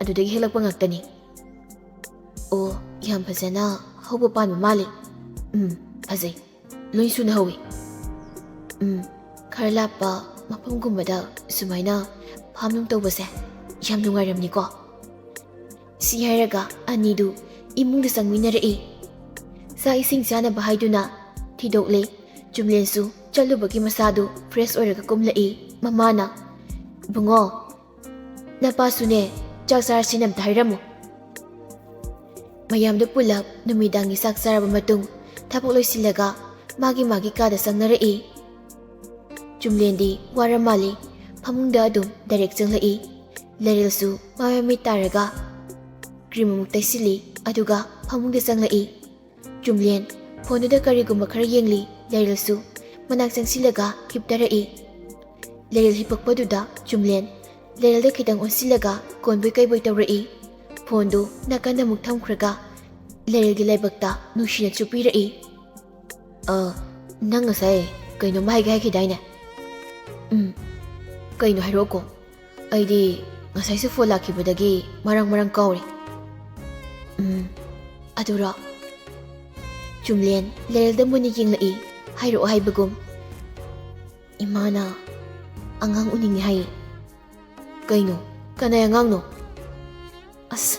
ꯑꯗꯨꯗꯒꯤ ꯍꯦꯛꯂꯛꯄ ꯉꯥꯛꯇꯅꯤ." "ꯑꯣ, ꯌꯥꯝ ꯐꯖꯅ ꯍꯧꯕ ꯄꯥꯟꯕ ꯃꯥꯜꯂꯤ." "ꯐꯖꯩ, ꯂꯣꯏ ꯁꯨꯅ ꯍꯧꯏ." "ꯈꯔ ꯂꯥꯞꯄ ꯃꯐꯝꯒꯨꯝꯕꯗ ꯁꯨꯃꯥꯏꯅ ꯐꯥꯝ ꯅꯨꯡ ꯇꯧꯕꯁꯦ ꯌꯥꯝ ꯅꯨꯡꯉꯥꯏꯔꯝꯅꯤꯀꯣ?" ꯁꯤ ꯍꯥꯏꯔꯒ ꯑꯅꯤꯗꯨ ꯏꯃꯨꯡꯗ ꯆꯪꯃꯤꯟꯅꯔꯛꯏ꯫ ꯆꯥꯛ ꯏꯁꯤꯡ ꯆꯥꯅꯕ ꯍꯥꯏꯗꯨꯅ ꯊꯤꯗꯣꯛꯂꯦ꯫ ꯆꯨꯝꯂꯦꯟꯁꯨ ꯆꯠꯂꯨꯕꯒꯤ ꯃꯁꯥꯗꯨ ꯐ꯭ꯔꯦꯁ ꯑꯣꯏꯔꯒ ꯀꯨꯝꯂꯛꯏ꯫ ꯃꯃꯥꯅ "ꯕꯨꯡꯉꯣ, ꯅꯄꯥꯁꯨꯅꯦ ꯆꯥꯛ ꯆꯥꯔꯁꯤꯅ ꯑꯝꯇ ꯍꯥꯏꯔꯝꯃꯨ." ꯃꯌꯥꯝꯗꯨ ꯄꯨꯂꯞ ꯅꯨꯃꯤꯗꯥꯡꯒꯤ ꯆꯥꯛ ꯆꯥꯔꯕ ꯃꯇꯨꯡ ꯊꯕꯛ ꯂꯣꯏꯁꯤꯜꯂꯒ ꯃꯥꯒꯤ ꯃꯥꯒꯤ ꯀꯥꯗ ꯆꯪꯅꯔꯛꯏ꯫ ꯆꯨꯝꯂꯦꯟꯗꯤ ꯋꯥꯔ ꯃꯥꯜꯂꯤ, ꯐꯃꯨꯡꯗ ꯑꯗꯨꯝ ꯗꯥꯏꯔꯦꯛ ꯆꯪꯂꯛꯏ꯫ ꯂꯩꯔꯦꯜꯁꯨ ꯃꯥꯏ ꯃꯃꯤꯠ ꯇꯥꯔꯒ ꯀ꯭ꯔꯤꯝ ꯑꯃꯨꯛ ꯇꯩꯁꯤꯜꯂꯤ꯫ ꯑꯗꯨꯒ ꯐꯃꯨꯡꯗ ꯆꯪꯂꯛꯏ꯫ ꯆꯨꯝꯂꯦꯟ ꯐꯣꯟꯗꯨꯗ ꯀꯔꯤꯒꯨꯝꯕ ꯈꯔ ꯌꯦꯡꯂꯤ꯫ ꯂꯩꯔꯦꯜꯁꯨ ꯃꯅꯥꯛ ꯆꯪꯁꯤꯜꯂꯒ ꯍꯤꯞꯊꯔꯛꯏ꯫ ꯂꯩꯔꯦꯜ ꯍꯤꯞꯄꯛꯄꯗꯨꯗ ꯆꯨꯝꯂꯦꯟ ꯂꯩꯔꯦꯜꯗ ꯈꯤꯇꯪ ꯑꯣꯟꯁꯤꯜꯂꯒ ꯀꯣꯟꯕꯣꯏ ꯀꯩꯕꯣꯏ ꯇꯧꯔꯛꯏ꯫ ꯐꯣꯟꯗꯨ ꯅꯥꯀꯟꯗ ꯑꯃꯨꯛ ꯊꯝꯈ꯭ꯔꯒ ꯂꯩꯔꯦꯜꯒꯤ ꯂꯥꯏꯕꯛꯇ ꯅꯨꯡꯁꯤꯅ ꯆꯨꯞꯄꯤꯔꯛꯏ꯫ "ꯅꯪ ꯉꯁꯥꯏ ꯀꯩꯅꯣꯝꯃ ꯍꯥꯏꯒꯦ ꯍꯥꯏꯈꯤꯗꯥꯏꯅꯦ?" "ꯀꯩꯅꯣ ꯍꯥꯏꯔꯛꯑꯣꯀꯣ, ꯑꯩꯗꯤ ꯉꯁꯥꯏꯁꯨ ꯐꯣꯟ ꯂꯥꯛꯈꯤꯕꯗꯒꯤ ꯃꯔꯥꯡ ꯃꯔꯥꯡ ꯀꯥꯎꯔꯦ." "ꯑꯗꯨꯔꯣ?" ꯆꯨꯝꯂꯦꯟ ꯂꯩꯔꯦꯜꯗ ꯃꯨꯟꯅ ꯌꯦꯡꯂꯛꯏ꯫ ꯍꯥꯏꯔꯛꯑꯣ ꯍꯥꯏꯕꯒꯨꯝ "ꯏꯃꯥꯅ ꯑꯉꯥꯡ ꯎꯅꯤꯡꯉꯦ ꯍꯥꯏꯌꯦ." "ꯀꯩꯅꯣ, ꯀꯅꯥꯏ ꯑꯉꯥꯡꯅꯣ?" "ꯑꯁ,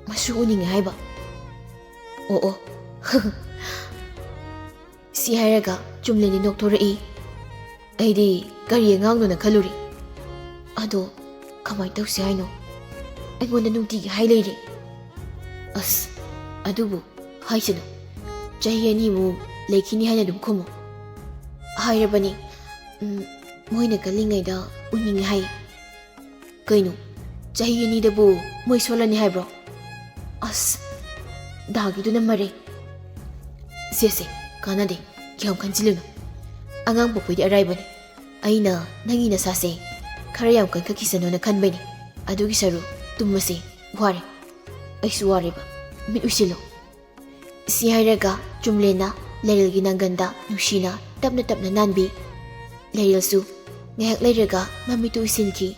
ꯃꯁꯨ ꯎꯅꯤꯡꯉꯦ ꯍꯥꯏꯕ." "ꯑꯣ." ꯁꯤ ꯍꯥꯏꯔꯒ ꯆꯨꯝꯂꯦꯟꯗꯤ ꯅꯣꯛꯊꯣꯔꯛꯏ꯫ "ꯑꯩꯗꯤ ꯀꯔꯤ ꯑꯉꯥꯡꯅꯣꯅ ꯈꯜꯂꯨꯔꯦ꯫ ꯑꯗꯣ ꯀꯃꯥꯏꯅ ꯇꯧꯁꯤ ꯍꯥꯏꯅꯣ? ꯑꯩꯉꯣꯟꯗ ꯅꯨꯡꯇꯤꯒꯤ ꯍꯥꯏ ꯂꯩꯔꯦ." "ꯑꯁ, ꯑꯗꯨꯕꯨ ꯍꯥꯏꯁꯅꯨ, ꯆꯍꯤ 2ꯃꯨꯛ ꯂꯩꯈꯤꯅꯤ ꯍꯥꯏꯅ ꯑꯗꯨꯝ ꯈꯨꯝꯃꯨ." "ꯍꯥꯏꯔꯕꯅꯤ, ꯃꯣꯏꯅ ꯀꯜꯂꯤꯉꯩꯗ ꯎꯅꯤꯡꯉꯦ ꯍꯥꯏꯌꯦ." "ꯀꯩꯅꯣ, ꯆꯍꯤ 2ꯗꯕꯨ ꯃꯣꯏ ꯁꯣꯜꯂꯅꯤ ꯍꯥꯏꯕ꯭ꯔꯣ?" "ꯑꯁ, ꯗꯥꯒꯤꯗꯨꯅ ꯃꯔꯩ." "ꯁꯦ, ꯀꯥꯟꯅꯗꯦ ꯌꯥꯝ ꯈꯟꯖꯤꯜꯂꯨꯅꯨ ꯑꯉꯥꯡ ꯄꯣꯛꯄꯩꯗꯤ ꯑꯔꯥꯏꯕꯅꯤ ꯑꯩꯅ ꯅꯪꯒꯤ ꯅꯁꯥꯁꯦ ꯈꯔ ꯌꯥꯝ ꯀꯟꯈꯠꯈꯤꯁꯅꯨꯅ ꯈꯟꯕꯩꯅꯤ ꯑꯗꯨꯒꯤ ꯁꯔꯨ ꯇꯨꯝꯃꯁꯦ ꯋꯥꯔꯦ ꯑꯩꯁꯨ ꯋꯥꯔꯦꯕ ꯃꯤꯠ ꯎꯏꯁꯤꯜꯂꯣ ꯁꯤ ꯍꯥꯏꯔꯒ ꯆꯨꯝꯂꯦꯟꯅ ꯂꯩꯔꯦꯜꯒꯤ ꯅꯪꯒꯟꯗ ꯅꯨꯡꯁꯤꯅ ꯇꯞꯅ ꯇꯞꯅ ꯅꯥꯟꯕꯤ ꯂꯩꯔꯦꯜꯁꯨ ꯉꯥꯏꯍꯥꯛ ꯂꯩꯔꯒ ꯃꯃꯤꯠꯇꯨ ꯎꯏꯁꯤꯟꯈꯤ